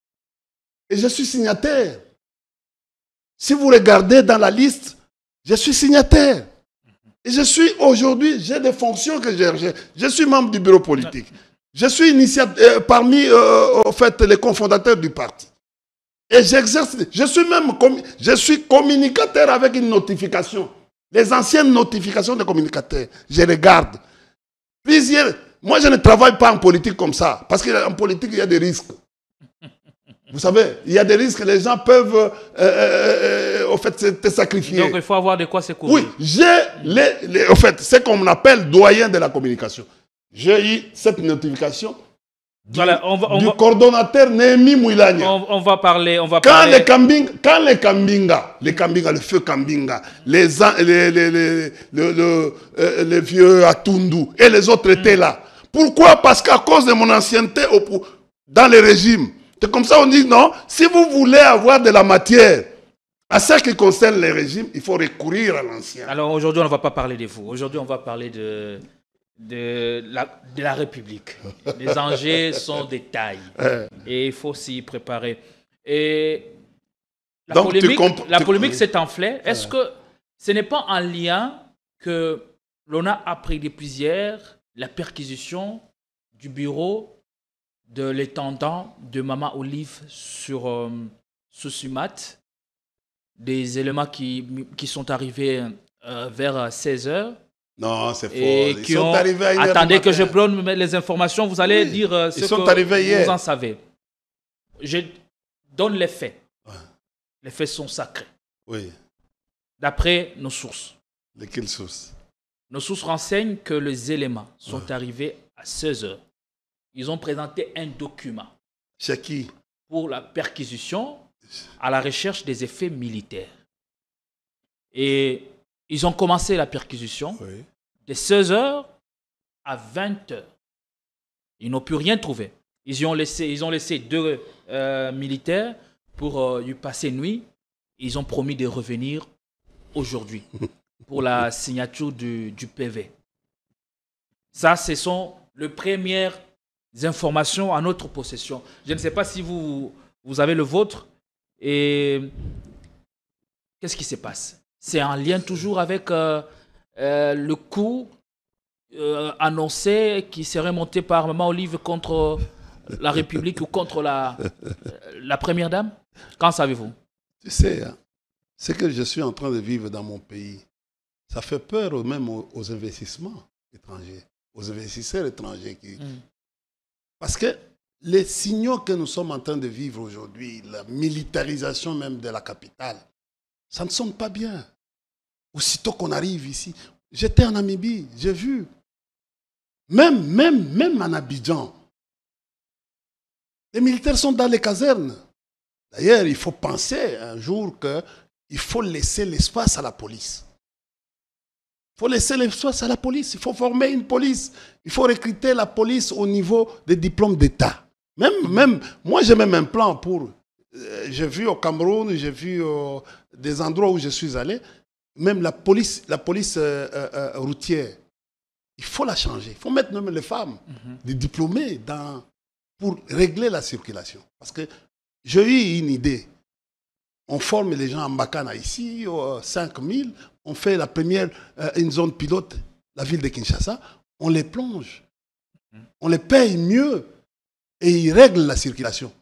Et je suis signataire. Si vous regardez dans la liste, je suis signataire. Et je suis aujourd'hui, j'ai des fonctions que j'ai. Je suis membre du bureau politique. Je suis parmi les cofondateurs du parti. Et j'exerce, je suis communicateur avec une notification. Les anciennes notifications de communicateurs, je regarde. Moi, je ne travaille pas en politique comme ça. Parce qu'en politique, il y a des risques. Vous savez, il y a des risques, les gens peuvent te sacrifier. Donc il faut avoir de quoi se couvrir. Oui, j'ai ce qu'on appelle doyen de la communication. J'ai eu cette notification du coordonnateur Némi Mouilania. On va parler. Quand les Kambinga, le feu Kambinga, les vieux Atundu et les autres étaient là. Pourquoi? Parce qu'à cause de mon ancienneté dans les régimes. C'est comme ça on dit non, si vous voulez avoir de la matière à ce qui concerne les régimes, il faut recourir à l'ancien. Alors aujourd'hui on ne va pas parler de vous, aujourd'hui on va parler de la République. Les enjeux sont des tailles et il faut s'y préparer. Et la polémique s'est enflée. Est-ce que ce n'est pas en lien que l'on a appris depuis hier la perquisition du bureau de l'étendant de Mama Olive sur Sumat, des éléments qui sont arrivés vers 16h. Non, c'est faux. Ils sont arrivés à une heure. Attendez que je prenne les informations, vous allez dire ce que vous en savez. Je donne les faits. Ouais. Les faits sont sacrés. Oui. D'après nos sources. De quelles sources? Nos sources renseignent que les éléments sont arrivés à 16h. Ils ont présenté un document. Chez qui? Pour la perquisition à la recherche des effets militaires. Et ils ont commencé la perquisition de 16h à 20h. Ils n'ont pu rien trouver. Ils ont laissé 2 militaires pour y passer nuit. Ils ont promis de revenir aujourd'hui pour la signature du PV. Ça, ce sont les premières informations à notre possession. Je ne sais pas si vous avez le vôtre. Et qu'est-ce qui se passe? C'est en lien toujours avec le coup annoncé qui serait monté par Maman Olive contre la République ou contre la Première Dame? Qu'en savez-vous? Tu sais, hein, ce que je suis en train de vivre dans mon pays, ça fait peur même aux investissements étrangers, aux investisseurs étrangers. Parce que les signaux que nous sommes en train de vivre aujourd'hui, la militarisation même de la capitale, ça ne sonne pas bien. Aussitôt qu'on arrive ici, j'étais en Namibie, j'ai vu. Même en Abidjan, les militaires sont dans les casernes. D'ailleurs, il faut penser un jour qu'il faut laisser l'espace à la police. Il faut laisser l'espace à la police. Il faut former une police. Il faut recruter la police au niveau des diplômes d'État. Moi, j'ai même un plan pour... j'ai vu au Cameroun, j'ai vu des endroits où je suis allé, même la police routière, il faut la changer. Il faut mettre même les femmes, des diplômés, pour régler la circulation. Parce que j'ai eu une idée. On forme les gens en Mbakana ici, 5000. On fait la première, une zone pilote, la ville de Kinshasa. On les plonge. On les paye mieux. Et ils règlent la circulation.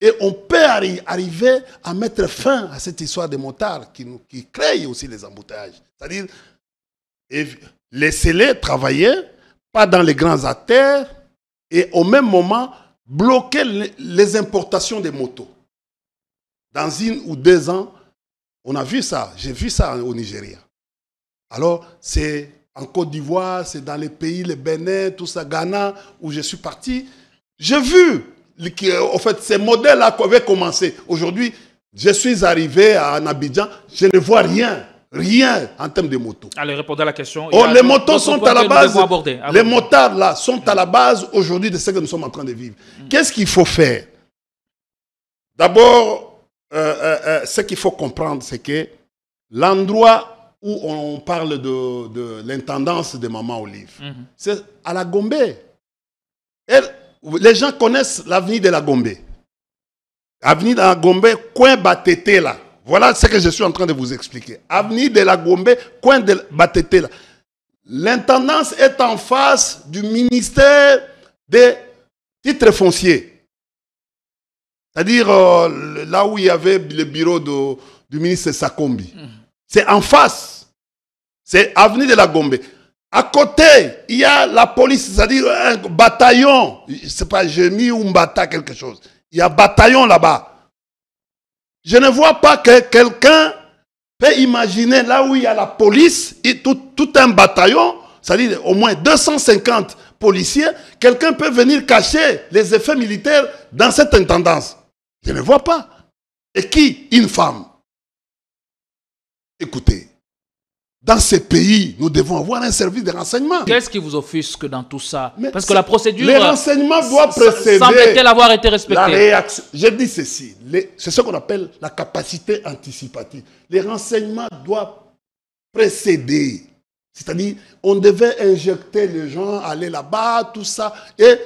Et on peut arriver à mettre fin à cette histoire de motards qui crée aussi les embouteillages. C'est-à-dire, laissez-les travailler, pas dans les grands artères, et au même moment, bloquer les importations des motos. Dans 1 ou 2 ans, on a vu ça. J'ai vu ça au Nigeria. Alors, c'est en Côte d'Ivoire, c'est dans les pays, le Bénin, tout ça, Ghana, où je suis parti. J'ai vu, en fait, ces modèles-là avaient commencé. Aujourd'hui, je suis arrivé à Abidjan, je ne vois rien en termes de motos. Allez, répondez à la question. Les motos sont à la base. Les motards là sont à la base aujourd'hui de ce que nous sommes en train de vivre. Qu'est-ce qu'il faut faire? D'abord, ce qu'il faut comprendre, c'est que l'endroit où on parle de l'intendance de Maman Olive, c'est à la Gombe. Les gens connaissent l'avenue de la Gombe. Avenue de la Gombe, coin Batete là. Voilà ce que je suis en train de vous expliquer. Avenue de la Gombe, coin de Batete là. L'intendance est en face du ministère des titres fonciers. C'est-à-dire là où il y avait le bureau du ministre Sakombi. C'est en face. C'est avenue de la Gombe. À côté, il y a la police, c'est-à-dire un bataillon. Je ne sais pas, Gémi ou Mbata, quelque chose. Il y a un bataillon là-bas. Je ne vois pas que quelqu'un peut imaginer là où il y a la police, et tout un bataillon, c'est-à-dire au moins 250 policiers, quelqu'un peut venir cacher les effets militaires dans cette intendance. Je ne vois pas. Et qui? Une femme. Écoutez, dans ces pays, nous devons avoir un service de renseignement. Qu'est-ce qui vous offusque dans tout ça? Parce que la procédure... Les renseignements doivent précéder... Semble-t-elle avoir été respectée? La réaction. Je dis ceci. C'est ce qu'on appelle la capacité anticipative. Les renseignements doivent précéder. C'est-à-dire, on devait injecter les gens, aller là-bas, tout ça, et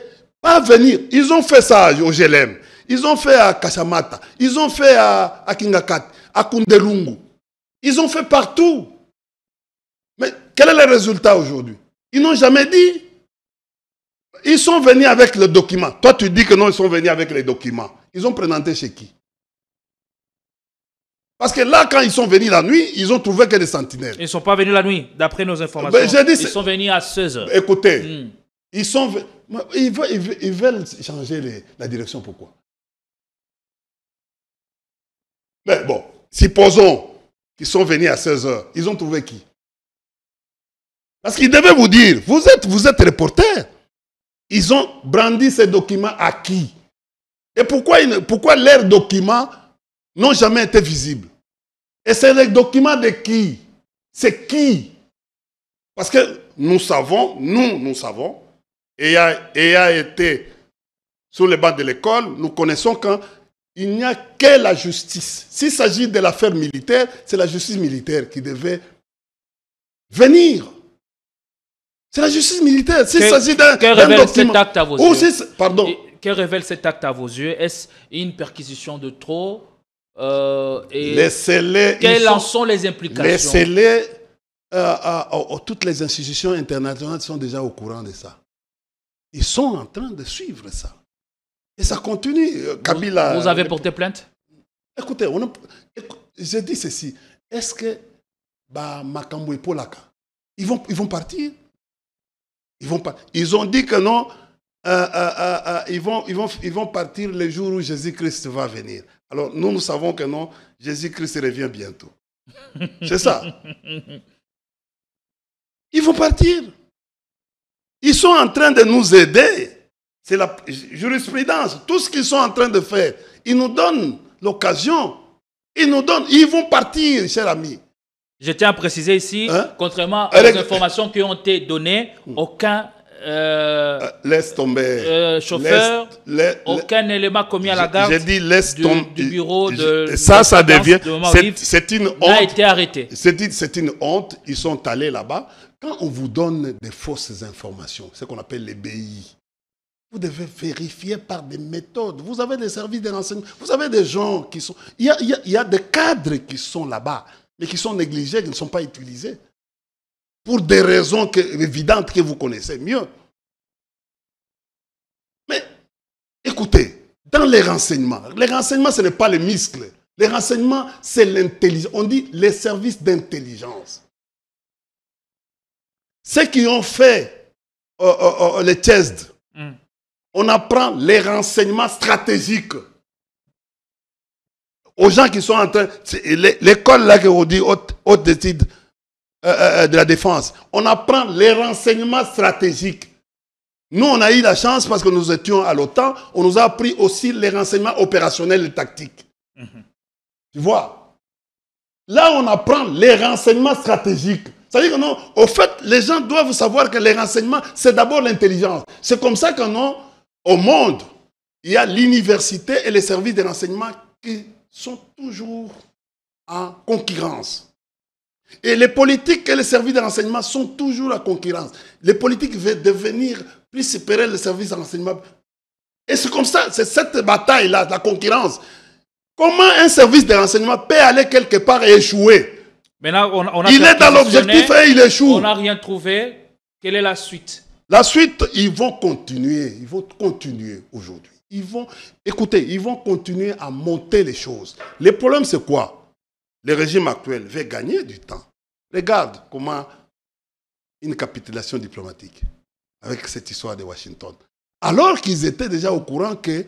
pas venir. Ils ont fait ça au GLM. Ils ont fait à Kashamata. Ils ont fait à Kingakat, à Kundelungu. Ils ont fait partout. Mais quel est le résultat aujourd'hui? Ils n'ont jamais dit. Ils sont venus avec le document. Toi, tu dis que non, ils sont venus avec les documents. Ils ont présenté chez qui? Parce que là, quand ils sont venus la nuit, ils ont trouvé que des sentinelles. Ils ne sont pas venus la nuit, d'après nos informations. Ils sont venus à 16h. Écoutez, ils veulent changer la direction. Pourquoi? Mais bon, supposons qu'ils sont venus à 16h. Ils ont trouvé qui? Parce qu'ils devaient vous dire, vous êtes reporter. Ils ont brandi ces documents à qui? Et pourquoi leurs documents n'ont jamais été visibles? Et c'est les documents de qui? C'est qui? Parce que nous savons, et a été sur les bancs de l'école, nous connaissons qu'il n'y a que la justice. S'il s'agit de l'affaire militaire, c'est la justice militaire qui devait venir. C'est la justice militaire. S'il s'agit d'un document... Cet acte à vos yeux? Pardon. Que révèle cet acte à vos yeux? Est-ce une perquisition de trop quelles en sont les implications? Toutes les institutions internationales sont déjà au courant de ça. Ils sont en train de suivre ça. Et ça continue. Kabila, vous avez porté plainte? Écoutez, je dis ceci. Est-ce que Makambo et Polaka, ils vont partir? Ils ont dit que non. Ils vont partir le jour où Jésus-Christ va venir. Alors, nous savons que non, Jésus-Christ revient bientôt. C'est ça. Ils vont partir. Ils sont en train de nous aider. C'est la jurisprudence. Tout ce qu'ils sont en train de faire, ils nous donnent l'occasion. Ils vont partir, cher ami. Je tiens à préciser ici, contrairement aux informations qui ont été données, aucun laisse tomber. Chauffeur, aucun élément commis à la garde du bureau de ça devient, c'est une honte. A été arrêté. C'est une honte. Ils sont allés là-bas. Quand on vous donne des fausses informations, ce qu'on appelle les BI, vous devez vérifier par des méthodes. Vous avez des services de renseignement. Vous avez des gens qui sont... Il y a des cadres qui sont là-bas, mais qui sont négligés, qui ne sont pas utilisés. Pour des raisons évidentes que vous connaissez mieux. Mais, écoutez, dans les renseignements, ce n'est pas les muscles. Les renseignements, c'est l'intelligence. On dit les services d'intelligence. Ceux qui ont fait les tests, on apprend les renseignements stratégiques aux gens qui sont en train... L'école là que vous dites, haute d'études de la défense, on apprend les renseignements stratégiques. Nous, on a eu la chance parce que nous étions à l'OTAN, on nous a appris aussi les renseignements opérationnels et tactiques. Tu vois? Là, on apprend les renseignements stratégiques. C'est-à-dire que non, au fait, les gens doivent savoir que les renseignements, c'est d'abord l'intelligence. C'est comme ça que non, au monde, il y a l'université et les services de renseignement qui sont toujours en concurrence. Et les politiques et les services de renseignement sont toujours en concurrence. Les politiques veulent devenir plus supérieurs les services de renseignement. Et c'est comme ça, c'est cette bataille-là, la concurrence. Comment un service de renseignement peut aller quelque part et échouer? Maintenant, il est dans l'objectif et il échoue. On n'a rien trouvé. Quelle est la suite? La suite, ils vont continuer. Ils vont continuer aujourd'hui. Écoutez, ils vont continuer à monter les choses. Le problème, c'est quoi? Le régime actuel veut gagner du temps. Regarde comment une capitulation diplomatique avec cette histoire de Washington. Alors qu'ils étaient déjà au courant que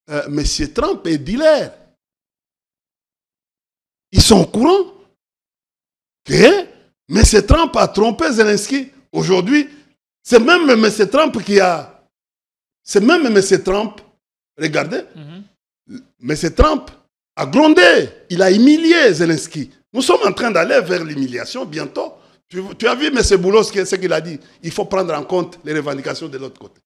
M. Trump est dealer. Ils sont au courant que M. Trump a trompé Zelensky. Aujourd'hui, c'est même M. Trump qui a... C'est même M. Trump, regardez, M. Trump a grondé, il a humilié Zelensky. Nous sommes en train d'aller vers l'humiliation bientôt. Tu as vu M. Boulos, ce qu'il a dit? Il faut prendre en compte les revendications de l'autre côté.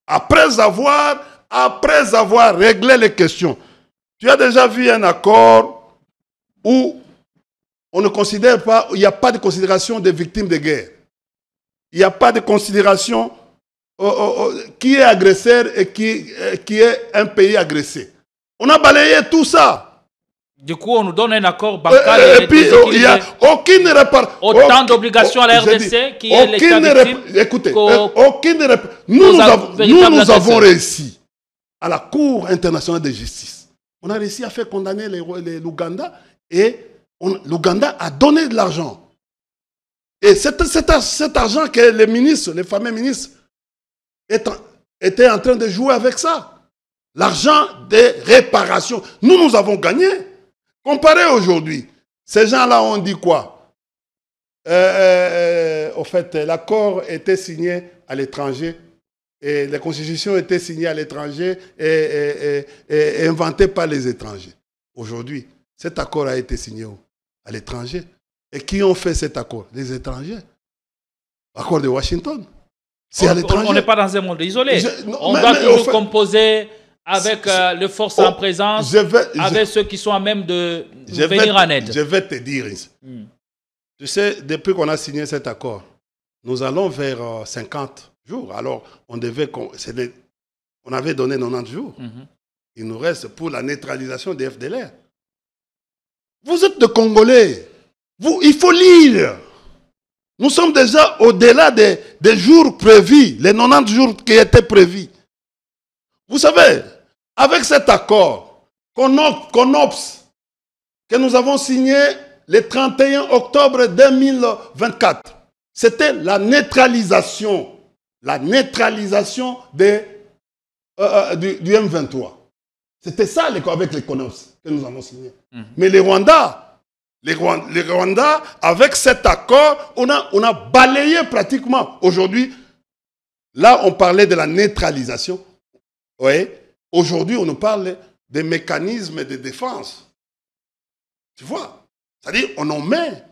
Après avoir réglé les questions, tu as déjà vu un accord où on ne considère pas, il n'y a pas de considération des victimes de guerre. Il n'y a pas de considération qui est agresseur et qui est un pays agressé. On a balayé tout ça. Du coup, on nous donne un accord bancal. Et puis, il n'y a aucune réparation. Autant d'obligations à la RDC qui est l'État victime. Écoutez, aucune réparation. Nous avons réussi à la Cour internationale de justice. On a réussi à faire condamner l'Ouganda et l'Ouganda a donné de l'argent. Et cet argent que les ministres, les fameux ministres, étaient en train de jouer avec ça. L'argent des réparations. Nous avons gagné. Comparé aujourd'hui, ces gens-là ont dit quoi? Au fait, l'accord était signé à l'étranger et les constitutions étaient signées à l'étranger et inventées par les étrangers. Aujourd'hui, cet accord a été signé à l'étranger. Et qui ont fait cet accord? Les étrangers. L'accord de Washington. C'est à l'étranger. On n'est pas dans un monde isolé. On mais, doit toujours fait, composer avec les forces en présence, avec ceux qui sont à même de venir en aide. Je vais te dire. Tu sais, depuis qu'on a signé cet accord, nous allons vers 50 jours. Alors, on avait donné 90 jours. Il nous reste pour la neutralisation des FDLR. Vous êtes des Congolais. Il faut lire. Nous sommes déjà au-delà des jours prévus, les 90 jours qui étaient prévus. Vous savez, avec cet accord, CONOPS, que nous avons signé le 31 octobre 2024, c'était la neutralisation du M23. C'était ça avec les CONOPS que nous avons signé. Mais les Rwandais, avec cet accord, on a balayé pratiquement. Aujourd'hui, là, on parlait de la neutralisation. Oui. Aujourd'hui, on nous parle des mécanismes de défense. Tu vois? C'est-à-dire, on en met.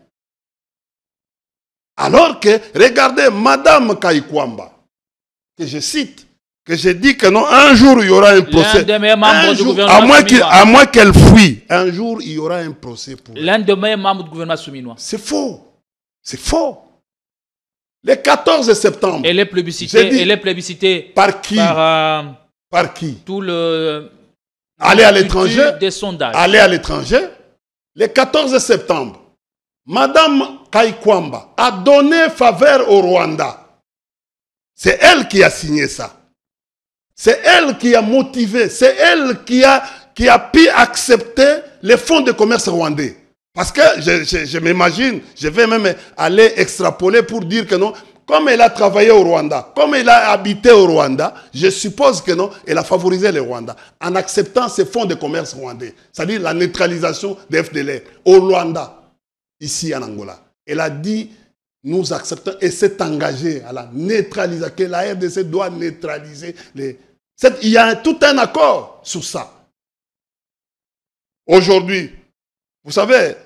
Alors que, regardez, Madame Kaikwamba, que je cite, que j'ai dit que non, un jour il y aura un procès. L'un des meilleurs membres du gouvernement à moins qu'elle fuit, un jour il y aura un procès pour elle. L'un des meilleurs membres du gouvernement souminois. C'est faux. C'est faux. Le 14 septembre. Elle est plébiscitée. Par qui? Par qui? Tout le. Aller à l'étranger. Des sondages. Aller à l'étranger. Le 14 septembre, Madame Kaikwamba a donné faveur au Rwanda. C'est elle qui a signé ça. C'est elle qui a motivé, c'est elle qui a pu accepter les fonds de commerce rwandais. Parce que je m'imagine, je vais même aller extrapoler pour dire que non, comme elle a travaillé au Rwanda, comme elle a habité au Rwanda, je suppose que non, elle a favorisé les Rwandais en acceptant ces fonds de commerce rwandais. C'est-à-dire la neutralisation des FDLR au Rwanda, ici en Angola. Elle a dit, nous acceptons et s'est engagée à la neutralisation, que la RDC doit neutraliser les... Il y a tout un accord sur ça. Aujourd'hui, vous savez...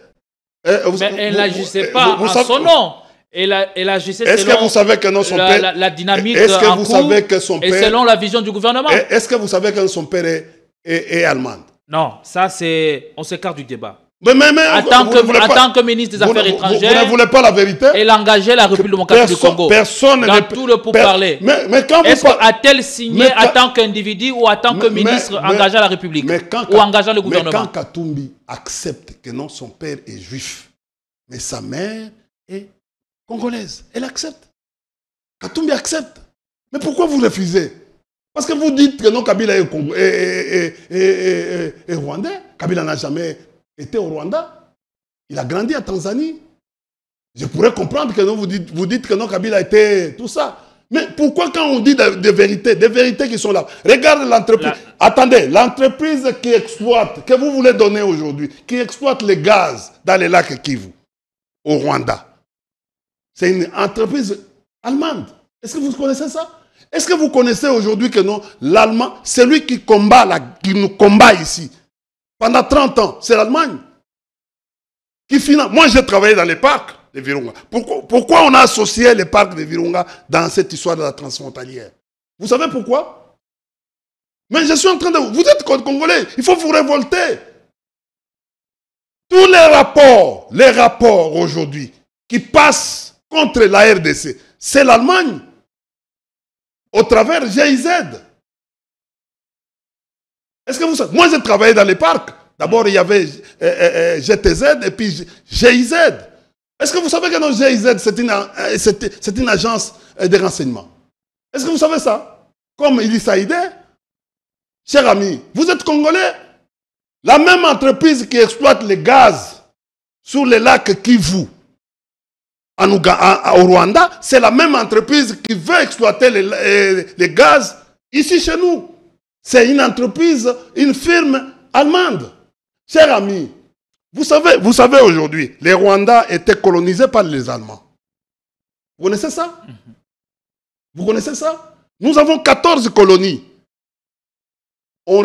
mais elle n'agissait pas en son nom. Elle agissait selon... Est-ce que vous savez que non, son père... La dynamique en cours et selon la vision du gouvernement. Est-ce que vous savez que son père est allemand? Non, ça c'est... On s'écarte du débat. Mais en tant que ministre des Affaires étrangères, vous ne voulez pas la vérité? Elle engageait la République démocratique du Congo. Personne dans tout le pourparler. Est-ce qu'a-t-elle signé en tant qu'individu ou en tant que ministre engageant la République ou engageant le gouvernement? Mais quand Katumbi accepte que non, son père est juif, mais sa mère est congolaise, elle accepte. Katumbi accepte. Mais pourquoi vous refusez? Parce que vous dites que non, Kabila est rwandais. Kabila n'a jamais été au Rwanda. Il a grandi à Tanzanie. Je pourrais comprendre que non, vous dites que non, Kabila était tout ça. Mais pourquoi quand on dit des vérités qui sont là? Regarde l'entreprise. Attendez, l'entreprise qui exploite, que vous voulez donner aujourd'hui, qui exploite le gaz dans les lacs Kivu, au Rwanda. C'est une entreprise allemande. Est-ce que vous connaissez ça? Est-ce que vous connaissez aujourd'hui que non, l'Allemand, c'est lui qui nous combat ici. Pendant 30 ans, c'est l'Allemagne qui finance. Moi, j'ai travaillé dans les parcs de Virunga. Pourquoi on a associé les parcs de Virunga dans cette histoire de la transfrontalière? Vous savez pourquoi? Mais je suis en train de... Vous êtes Congolais, il faut vous révolter. Tous les rapports aujourd'hui qui passent contre la RDC, c'est l'Allemagne. Au travers GIZ. Est-ce que vous savez? Moi, j'ai travaillé dans les parcs. D'abord, il y avait GTZ et puis GIZ. Est-ce que vous savez que non, GIZ, c'est une agence de renseignement? Est-ce que vous savez ça? Comme Ili Saïdé, cher ami, vous êtes Congolais. La même entreprise qui exploite le gaz sur les lacs Kivu, au Rwanda, c'est la même entreprise qui veut exploiter les gaz ici chez nous. C'est une entreprise, une firme allemande. Chers amis, vous savez aujourd'hui, les Rwandais étaient colonisés par les Allemands. Vous connaissez ça? Vous connaissez ça? Nous avons 14 colonies. Pour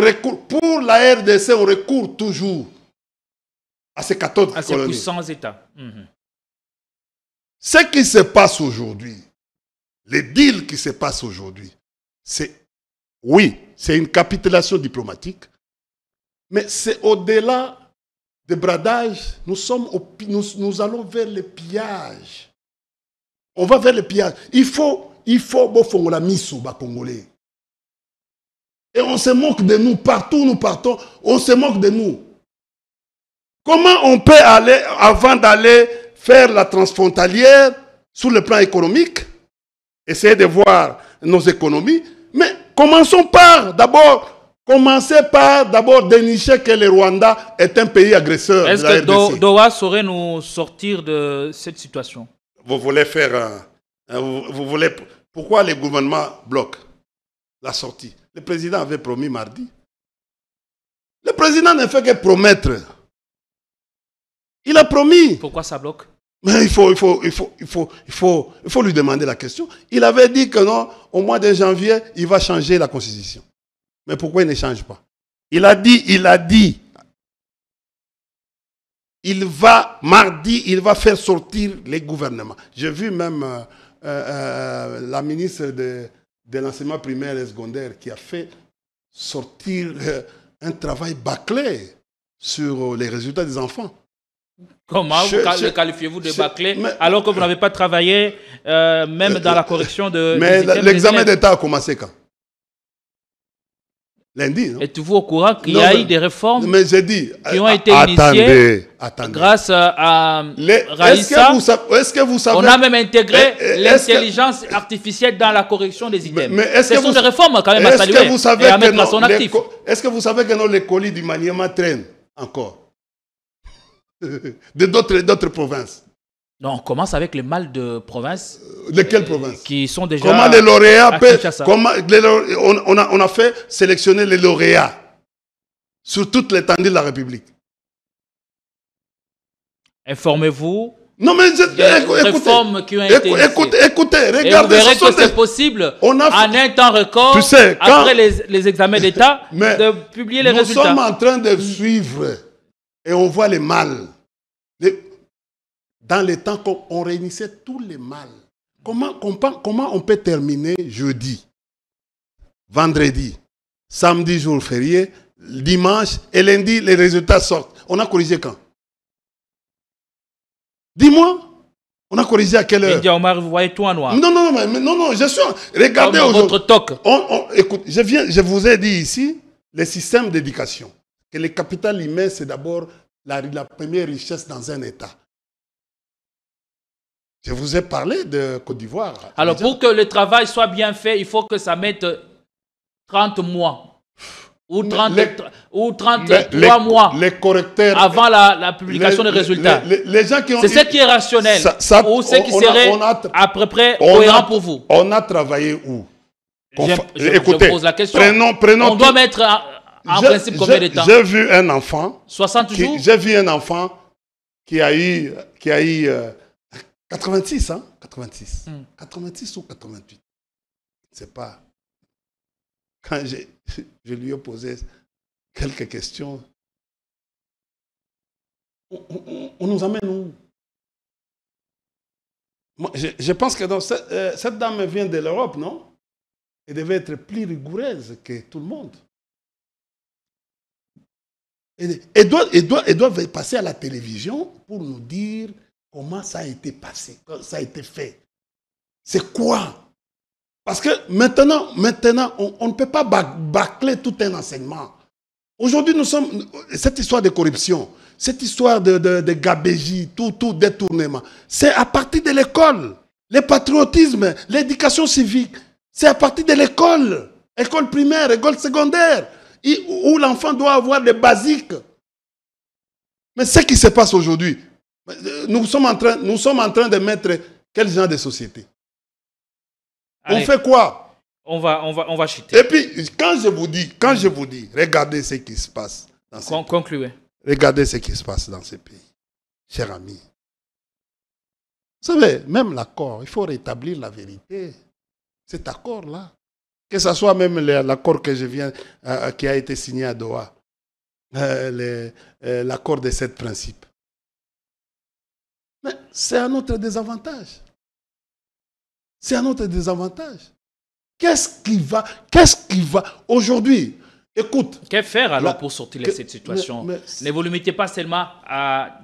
la RDC, on recourt toujours à ces 14 colonies. À ces puissants États. Ce qui se passe aujourd'hui, les deals qui se passent aujourd'hui, oui, c'est une capitulation diplomatique, mais c'est au-delà des bradages. Nous allons vers le pillage. On va vers le pillage. Il faut la miso, Congolais. Et on se moque de nous, partout où nous partons, on se moque de nous. Comment on peut aller, avant d'aller faire la transfrontalière, sur le plan économique, essayer de voir nos économies, mais commencer par d'abord dénicher que le Rwanda est un pays agresseur. Est-ce que Doha saurait nous sortir de cette situation? Vous voulez faire pourquoi les gouvernements bloquent la sortie? Le président avait promis mardi. Le président ne fait que promettre. Il a promis. Pourquoi ça bloque? Mais il faut lui demander la question. Il avait dit que non, au mois de janvier, il va changer la constitution. Mais pourquoi il ne change pas? Il a dit. Mardi, il va faire sortir les gouvernements. J'ai vu même la ministre de l'enseignement primaire et secondaire qui a fait sortir un travail bâclé sur les résultats des enfants. Comment le qualifiez-vous de bâclé alors que vous n'avez pas travaillé même dans la correction de... Mais l'examen d'État a commencé quand? Lundi, non? Êtes-vous au courant qu'il y a eu des réformes qui ont été initiées grâce à Raïssa? Est-ce que vous savez... On a même intégré l'intelligence artificielle dans la correction des items. Ce sont des réformes quand même à saluer et à mettre à son actif. Est-ce que vous savez que les colis du Maniema traînent encore d'autres provinces? Non, on commence avec les mâles de province. De quelle province? Qui sont déjà... Comment les lauréats... On a fait sélectionner les lauréats sur toute l'étendue de la République. Informez-vous. Non, mais réformes qui ont été écoutez, regardez. Et vous verrez que c'est possible, en un temps record, tu sais, après les examens d'État, de publier les résultats. Nous sommes en train de suivre et on voit les mâles. Dans les temps qu'on réunissait tous les mâles. Comment on peut terminer jeudi, vendredi, samedi jour férié, dimanche et lundi les résultats sortent? On a corrigé quand? Dis-moi, on a corrigé à quelle heure? India Omar, vous voyez tout en noir. Non, je suis... Regardez votre toc. Écoute, je vous ai dit ici, le système d'éducation, que le capital humain, c'est d'abord la première richesse dans un État. Je vous ai parlé de Côte d'Ivoire. Alors, pour que le travail soit bien fait, il faut que ça mette 30 mois ou 33 mois les correcteurs, avant la publication des résultats. Les gens qui ont... C'est ce qui est rationnel ou ce qui serait à peu près cohérent pour vous. On a travaillé où? Écoutez, je pose la question. On doit mettre en principe combien de temps? J'ai vu un enfant... 60 jours? J'ai vu un enfant qui a eu 86, hein? 86. 86 ou 88. C'est pas... Quand je lui ai posé quelques questions, on nous amène où? Moi, je pense que cette dame vient de l'Europe, non? Elle devait être plus rigoureuse que tout le monde. Elle doit passer à la télévision pour nous dire comment ça a été passé, ça a été fait. C'est quoi? Parce que maintenant on ne peut pas bâcler tout un enseignement. Aujourd'hui, cette histoire de corruption, cette histoire de gabégie, tout détournement, c'est à partir de l'école. Le patriotisme, l'éducation civique, c'est à partir de l'école. École primaire, école secondaire, où l'enfant doit avoir les basiques. Mais ce qui se passe aujourd'hui, nous sommes en train de mettre quel genre de société? Allez, on fait quoi? On va chuter. Et puis, quand je vous dis, regardez ce qui se passe dans ces pays. Concluez. Regardez ce qui se passe dans ces pays, chers amis. Vous savez, même l'accord, il faut rétablir la vérité. Cet accord-là, que ce soit même l'accord que je viens, qui a été signé à Doha, l'accord des 7 principes. Mais c'est à notre désavantage. C'est à notre désavantage. Qu'est-ce qui va aujourd'hui? Écoute. Que faire alors pour sortir de cette situation? Ne vous limitez pas seulement à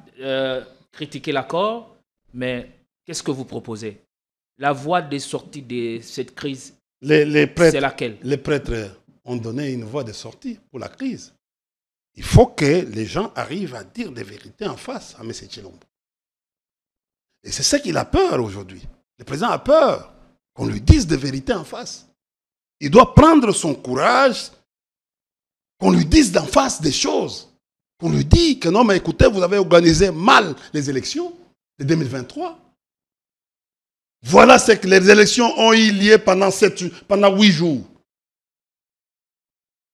critiquer l'accord, mais qu'est-ce que vous proposez? La voie de sortie de cette crise, c'est laquelle? Les prêtres ont donné une voie de sortie pour la crise. Il faut que les gens arrivent à dire des vérités en face à M. Tshilombo. Et c'est ça qu'il a peur aujourd'hui. Le président a peur qu'on lui dise des vérités en face. Il doit prendre son courage, qu'on lui dise d'en face des choses. Qu'on lui dise que non, mais écoutez, vous avez organisé mal les élections de 2023. Voilà ce que les élections ont eu lieu pendant 8 jours.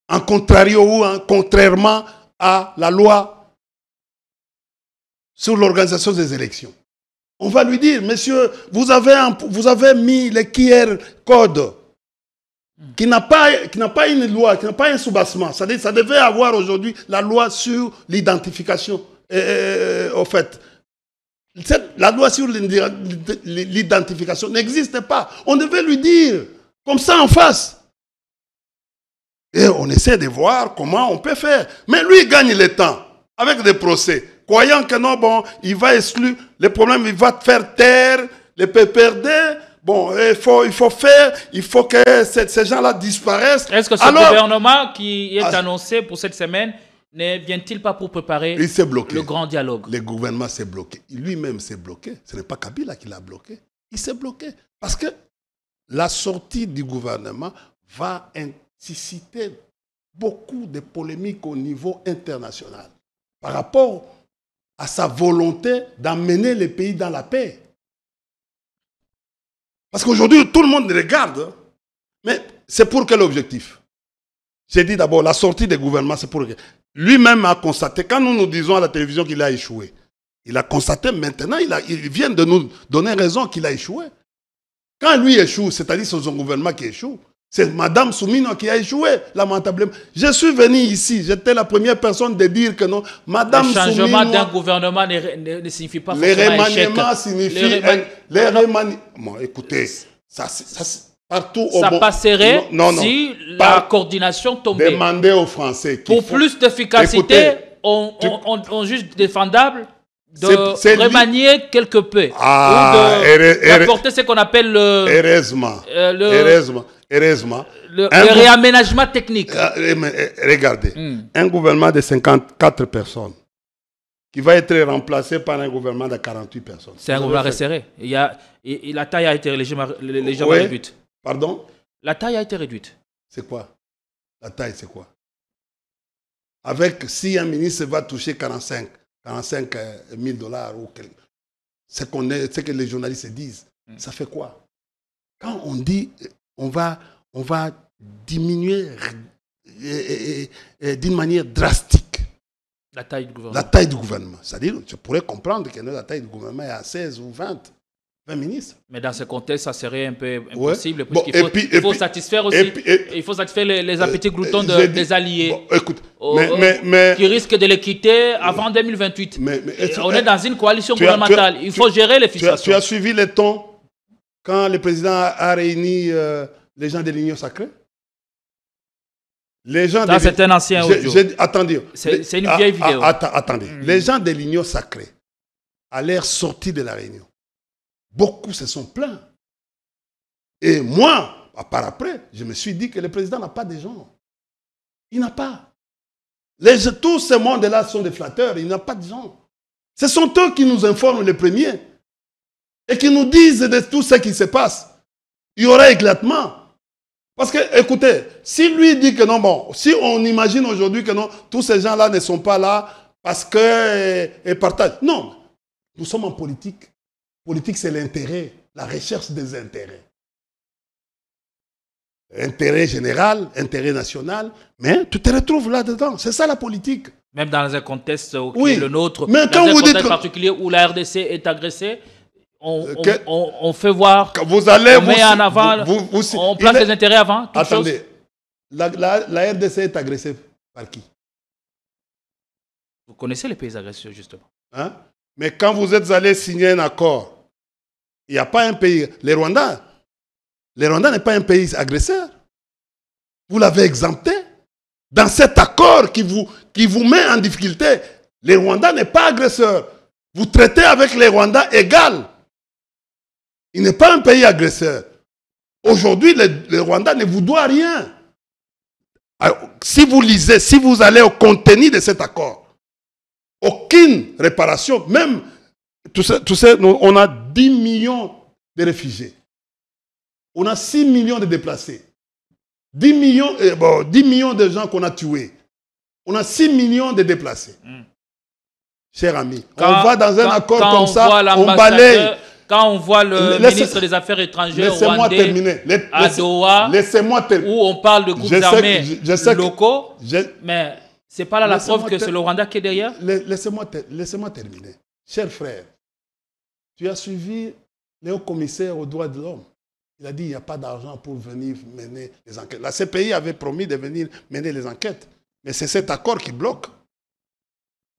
En contrario ou contrairement à la loi sur l'organisation des élections. On va lui dire, monsieur, vous avez mis le QR code qui n'a pas une loi, qui n'a pas un soubassement. Ça devait avoir aujourd'hui la loi sur l'identification. Au fait, la loi sur l'identification n'existe pas. On devait lui dire, comme ça en face. Et on essaie de voir comment on peut faire. Mais lui, il gagne le temps avec des procès. Croyant que non, bon, il va exclure les problèmes, il va faire taire les PPRD. Bon, il faut que ces gens-là disparaissent. Est-ce que ce gouvernement qui est annoncé pour cette semaine ne vient-il pas pour préparer le grand dialogue? Le gouvernement s'est bloqué. Lui-même s'est bloqué. Ce n'est pas Kabila qui l'a bloqué. Il s'est bloqué. Parce que la sortie du gouvernement va susciter beaucoup de polémiques au niveau international par rapport à sa volonté d'amener les pays dans la paix. Parce qu'aujourd'hui, tout le monde regarde, mais c'est pour quel objectif? J'ai dit d'abord, la sortie des gouvernements, c'est pour... Lui-même a constaté, quand nous disons à la télévision qu'il a échoué, il a constaté maintenant, il vient de nous donner raison qu'il a échoué. Quand lui échoue, c'est-à-dire c'est son gouvernement qui échoue, c'est Mme Soumino qui a échoué, lamentablement. Je suis venu ici, j'étais la première personne de dire que non, Mme Soumino... Le changement d'un gouvernement ne signifie pas forcément échec. Les remaniements signifient... Les remaniements... Bon, écoutez, ça partout au ça passerait si la coordination tombait. Demandez aux Français... Pour plus d'efficacité, on juge défendable de remanier quelque peu. Ou d'apporter ce qu'on appelle le réaménagement technique. Regardez, un gouvernement de 54 personnes qui va être remplacé par un gouvernement de 48 personnes. C'est un gouvernement resserré. La taille a été légèrement réduite. Pardon? La taille a été réduite. C'est quoi? La taille, c'est quoi? Si un ministre va toucher 45 000 $, ou ce que les journalistes disent, ça fait quoi? Quand on dit on va diminuer d'une manière drastique la taille du gouvernement. La taille du gouvernement. C'est-à-dire, je pourrais comprendre que la taille du gouvernement est à 16 ou 20 ministres. Mais dans ce contexte, ça serait un peu impossible, puisqu'il faut satisfaire aussi, il faut satisfaire les appétits gloutons des alliés qui risquent de les quitter avant 2028. On est dans une coalition gouvernementale. Il faut gérer les fixations. Tu as suivi les tons quand le président a réuni les gens de l'Union sacrée? Ça, c'est un ancien audio. Attendez. C'est une vieille vidéo. Attendez. Les gens de l'Union sacrée, à l'air sorti de la réunion, beaucoup se sont plaints. Et moi, par après, je me suis dit que le président n'a pas de gens. Il n'a pas. Tout ce monde-là sont des flatteurs. Il n'a pas de gens. Ce sont eux qui nous informent les premiers et qui nous disent de tout ce qui se passe. Il y aura éclatement. Parce que, écoutez, si lui dit que non, bon, si on imagine aujourd'hui que non, tous ces gens-là ne sont pas là parce qu'ils partagent. Non, nous sommes en politique. Politique, c'est l'intérêt, la recherche des intérêts. Intérêt général, intérêt national, mais tu te retrouves là-dedans. C'est ça la politique. Même dans un contexte qui est le nôtre, mais dans un contexte particulier où la RDC est agressée, on fait voir, vous allez, on met en avant, on place les intérêts avant. Attendez, la RDC est agressée par qui? Vous connaissez les pays agresseurs, justement. Hein? Mais quand vous êtes allé signer un accord, il n'y a pas un pays. Les Rwandais, Le Rwanda n'est pas un pays agresseur. Vous l'avez exempté. Dans cet accord qui vous met en difficulté, le Rwanda n'est pas agresseur. Vous traitez avec les Rwandais égal. Il n'est pas un pays agresseur. Aujourd'hui, le Rwanda ne vous doit rien. Alors, si vous lisez, si vous allez au contenu de cet accord, aucune réparation, même, tout ça, on a 10 millions de réfugiés. On a 6 millions de déplacés. 10 millions de gens qu'on a tués. On a 6 millions de déplacés. Cher ami, on va dans un accord comme ça, on balaye. Quand on voit le ministre des Affaires étrangères rwandais à Doha, où on parle de groupes armés locaux, mais ce n'est pas là la preuve que c'est le Rwanda qui est derrière? Laissez-moi terminer. Cher frère, tu as suivi le haut-commissaire aux droits de l'homme. Il a dit qu'il n'y a pas d'argent pour venir mener les enquêtes. La CPI avait promis de venir mener les enquêtes. Mais c'est cet accord qui bloque.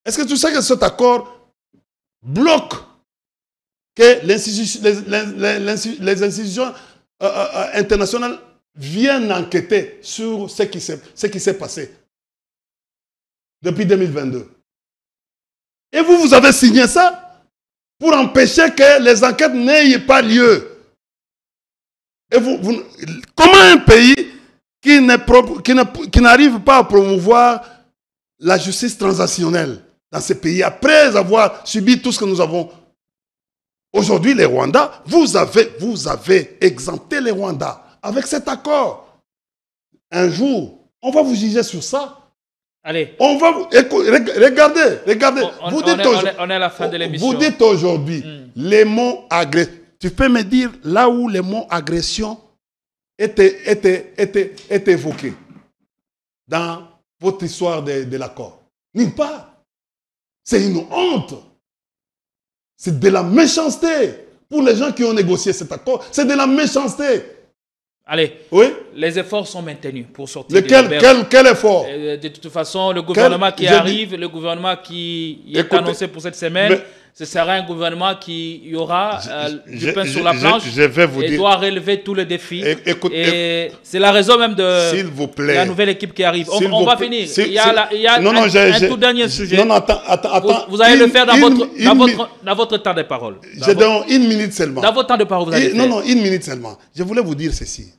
Est-ce que tu sais que cet accord bloque que les institutions internationales viennent enquêter sur ce qui s'est passé depuis 2022? Et vous avez signé ça pour empêcher que les enquêtes n'aient pas lieu. Et comment un pays qui n'arrive pas à promouvoir la justice transactionnelle dans ce pays, après avoir subi tout ce que nous avons aujourd'hui, les Rwandais, vous avez exempté les Rwandais avec cet accord. Un jour, on va vous juger sur ça. Allez. On va regardez. On est à la fin de l'émission. Vous dites aujourd'hui les mots agression. Tu peux me dire là où les mots agression étaient évoqués dans votre histoire de l'accord? Nulle part. C'est une honte. C'est de la méchanceté pour les gens qui ont négocié cet accord. C'est de la méchanceté. Allez, oui? Les efforts sont maintenus pour sortir quel effort? De toute façon, le gouvernement le gouvernement qui est annoncé pour cette semaine, ce sera un gouvernement qui aura du pain sur la planche et doit relever tous les défis. Et c'est la raison même de la nouvelle équipe qui arrive. On va finir. Il y a un tout dernier sujet. Non, attends. Vous allez le faire dans votre temps de parole. Je donne une minute seulement. Dans votre temps de parole, vous allez le faire. Non, une minute seulement. Je voulais vous dire ceci.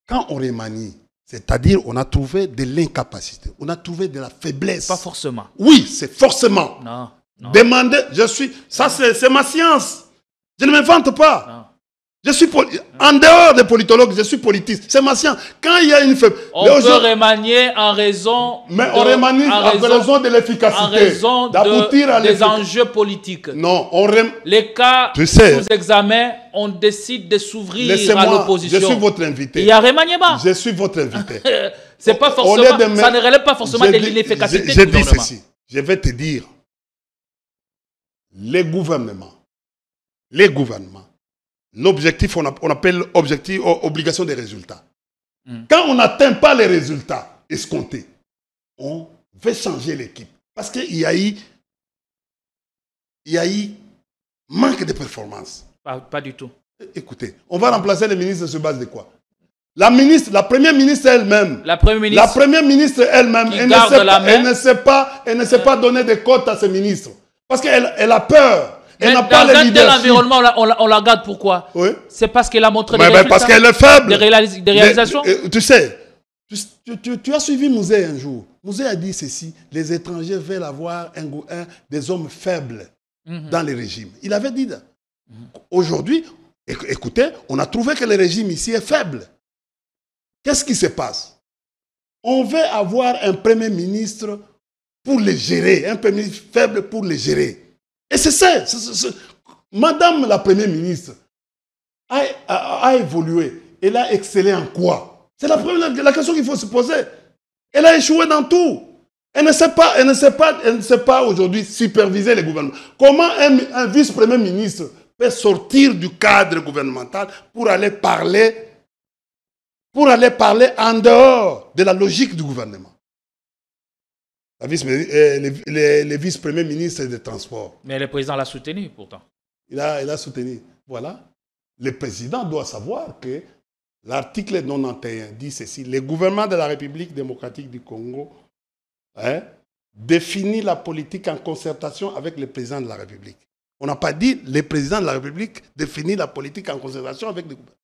Quand on remanie, c'est-à-dire on a trouvé de l'incapacité, on a trouvé de la faiblesse. Pas forcément. Oui, c'est forcément. Non. Demandez, ça c'est ma science. Je ne m'invente pas. Non. Je suis en dehors des politologues, je suis politiste. C'est ma science. Quand il y a une faiblesse, on peut remanier en raison on remanie en raison de l'efficacité, en raison d'aboutir à des enjeux politiques. Non, les cas sous examen, on décide de s'ouvrir à l'opposition. Je suis votre invité. Il y a remaniement. Je suis votre invité. C'est pas forcément, ça ne relève pas forcément de l'inefficacité du gouvernement. Je dis ceci. Je vais te dire. Les gouvernements, l'objectif, on appelle obligation des résultats. Quand on n'atteint pas les résultats escomptés, on veut changer l'équipe. Parce qu'il y a eu manque de performance. Pas du tout. Écoutez, on va remplacer les ministres sur base de quoi? La première ministre elle-même. La première ministre elle-même, elle ne sait pas donner des cotes à ses ministres. Parce qu'elle a peur. Elle n'a pas le leadership. Dans tel environnement, on la garde pourquoi? Oui. C'est parce qu'elle a montré des résultats. Parce qu'elle est faible. Des réalisations. Tu sais, tu as suivi Mouzé un jour. Mouzé a dit ceci, les étrangers veulent avoir des hommes faibles dans les régimes. Il avait dit ça. Aujourd'hui, écoutez, on a trouvé que le régime ici est faible. Qu'est-ce qui se passe? On veut avoir un premier ministre pour les gérer, un premier ministre faible pour les gérer. Et c'est ça. Madame la première ministre a évolué. Elle a excellé en quoi? C'est la question qu'il faut se poser. Elle a échoué dans tout. Elle ne sait pas aujourd'hui superviser les gouvernements. Comment un vice-premier ministre peut sortir du cadre gouvernemental pour aller parler en dehors de la logique du gouvernement? Les vice-premiers ministres des Transports. Mais le président l'a soutenu pourtant. Il a soutenu. Voilà. Le président doit savoir que L'article 91 dit ceci. Le gouvernement de la République démocratique du Congo définit la politique en concertation avec le président de la République. On n'a pas dit le président de la République définit la politique en concertation avec le gouvernement.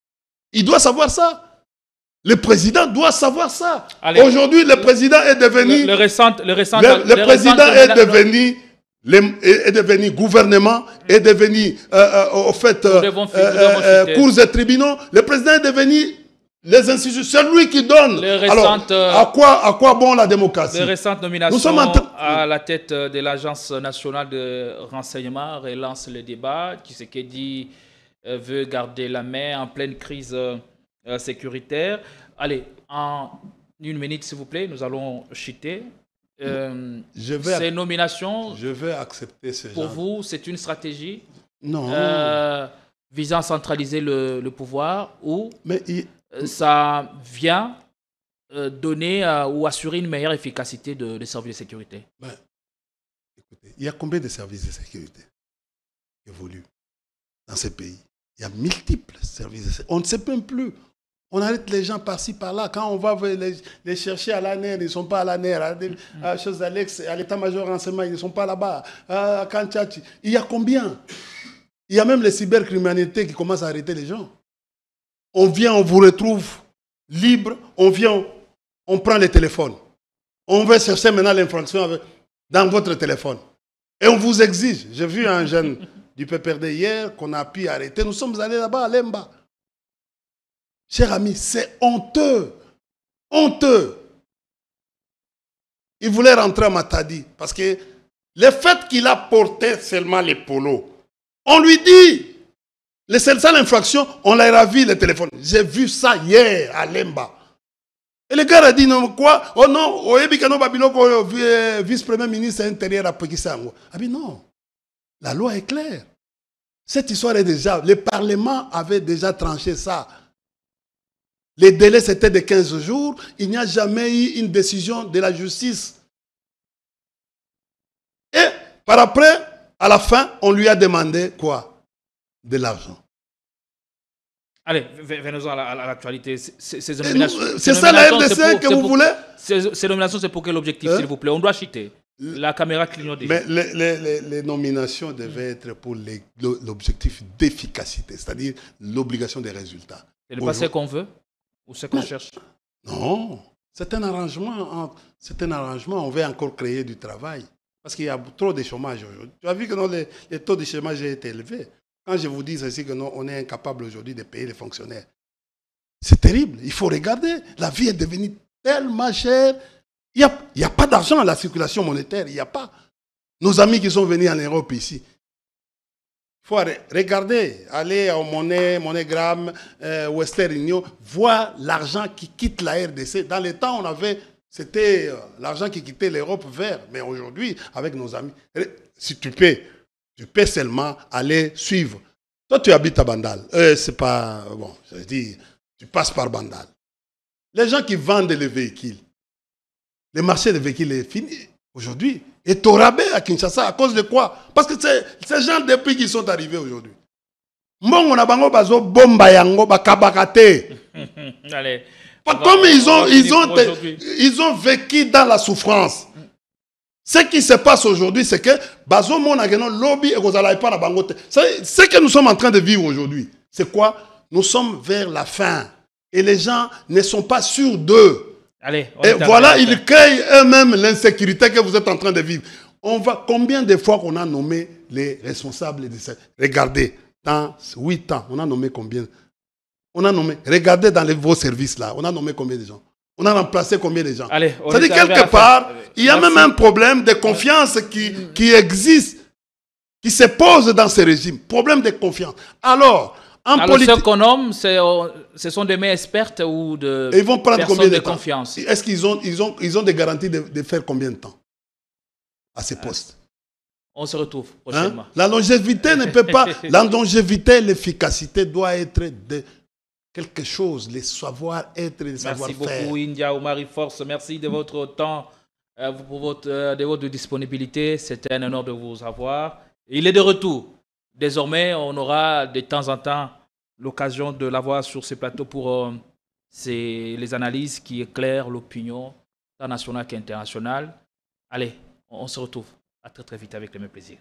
Il doit savoir ça. Le président doit savoir ça. Aujourd'hui, le président est devenu... Le président est devenu gouvernement, est devenu, au fait, cours et tribunaux. Le président est devenu les institutions. C'est lui qui donne. Alors, à quoi bon la démocratie? Les récentes nominations à la tête de l'Agence nationale de renseignement relance le débat. Tshisekedi veut garder la main en pleine crise sécuritaire. Allez, en une minute, s'il vous plaît, nous allons chuter. Ces nominations, je vais accepter ce pour vous, c'est une stratégie non. Visant à centraliser le pouvoir ou ça vient donner ou assurer une meilleure efficacité des services de sécurité? Écoutez, il y a combien de services de sécurité qui évoluent dans ces pays? Il y a multiples services de sécurité. On ne sait même plus. On arrête les gens par-ci, par-là. Quand on va les chercher à l'ANER, ils ne sont pas à l'ANER. À l'état-major renseignement, ils ne sont pas là-bas. À Kanchachi. Il y a combien? Il y a même les cybercriminalités qui commencent à arrêter les gens. On vient, on vous retrouve libre. On vient, on prend les téléphones. On va chercher maintenant l'information dans votre téléphone. Et on vous exige. J'ai vu un jeune du PPRD hier qu'on a pu arrêter. Nous sommes allés là-bas à Lemba. Cher ami, c'est honteux. Honteux. Il voulait rentrer à Matadi parce que le fait qu'il a porté seulement les polos, on lui dit, les seules infractions, on leur a vu le téléphone. J'ai vu ça hier à Lemba. Et le gars a dit, non, quoi? Oh non, vice-premier ministre intérieur à Pekisango. Ah bien non, la loi est claire. Cette histoire est déjà, le Parlement avait déjà tranché ça. Les délais, c'était de 15 jours. Il n'y a jamais eu une décision de la justice. Et par après, à la fin, on lui a demandé quoi? De l'argent. Allez, venons-en à l'actualité. C'est ça la RDC que vous voulez? Ces nominations, c'est pour quel objectif, s'il vous plaît? On doit chuter. La caméra clignote déjà. Mais les nominations devaient être pour l'objectif d'efficacité, c'est-à-dire l'obligation des résultats. C'est le passé qu'on veut? Ou ce qu'on cherche? Non, c'est un arrangement. On veut encore créer du travail. Parce qu'il y a trop de chômage aujourd'hui. Tu as vu que les taux de chômage été élevés. Quand je vous dis ceci, que non, on est incapable aujourd'hui de payer les fonctionnaires. C'est terrible. Il faut regarder. La vie est devenue tellement chère. Il n'y a pas d'argent dans la circulation monétaire. Il n'y a pas. Nos amis qui sont venus en Europe ici, il faut regarder, aller au MoneyGram, Western Union, voir l'argent qui quitte la RDC. Dans les temps, c'était l'argent qui quittait l'Europe vers. Mais aujourd'hui, avec nos amis, si tu peux seulement aller suivre. Toi, tu habites à Bandal. C'est pas... Bon, je dis, tu passes par Bandal. Les gens qui vendent les véhicules, le marché des véhicules est fini aujourd'hui. Et au rabais à Kinshasa, à cause de quoi? Parce que ces gens, depuis qu'ils sont arrivés aujourd'hui. Allez. Comme ils ont vécu dans la souffrance. Ce qui se passe aujourd'hui, c'est que ce que nous sommes en train de vivre aujourd'hui, c'est quoi? Nous sommes vers la fin. Et les gens ne sont pas sûrs d'eux. Allez, et voilà, ils créent eux-mêmes l'insécurité que vous êtes en train de vivre. Combien de fois qu'on a nommé les responsables de ça? Regardez, dans 8 ans, on a nommé combien? Regardez dans vos services là, on a nommé combien de gens? On a remplacé combien de gens? C'est-à-dire quelque part, il y a même un problème de confiance qui existe, qui se pose dans ce régime. Problème de confiance. Alors ceux qu'on nomme, ce sont des mains expertes ou de ils vont prendre combien de confiance? Est-ce qu'ils ont des garanties de faire combien de temps à ces postes? On se retrouve prochainement. La longévité ne peut pas... La longévité, l'efficacité doit être de quelque chose, les savoir-être, les savoir-faire. Merci beaucoup, India Oumari Force. Merci de votre temps, de votre disponibilité. C'était un honneur de vous avoir. Il est de retour. Désormais, on aura de temps en temps l'occasion de l'avoir sur ce plateau pour C'est les analyses qui éclairent l'opinion, tant nationale qu'internationale. Allez, on se retrouve à très très vite avec le même plaisir.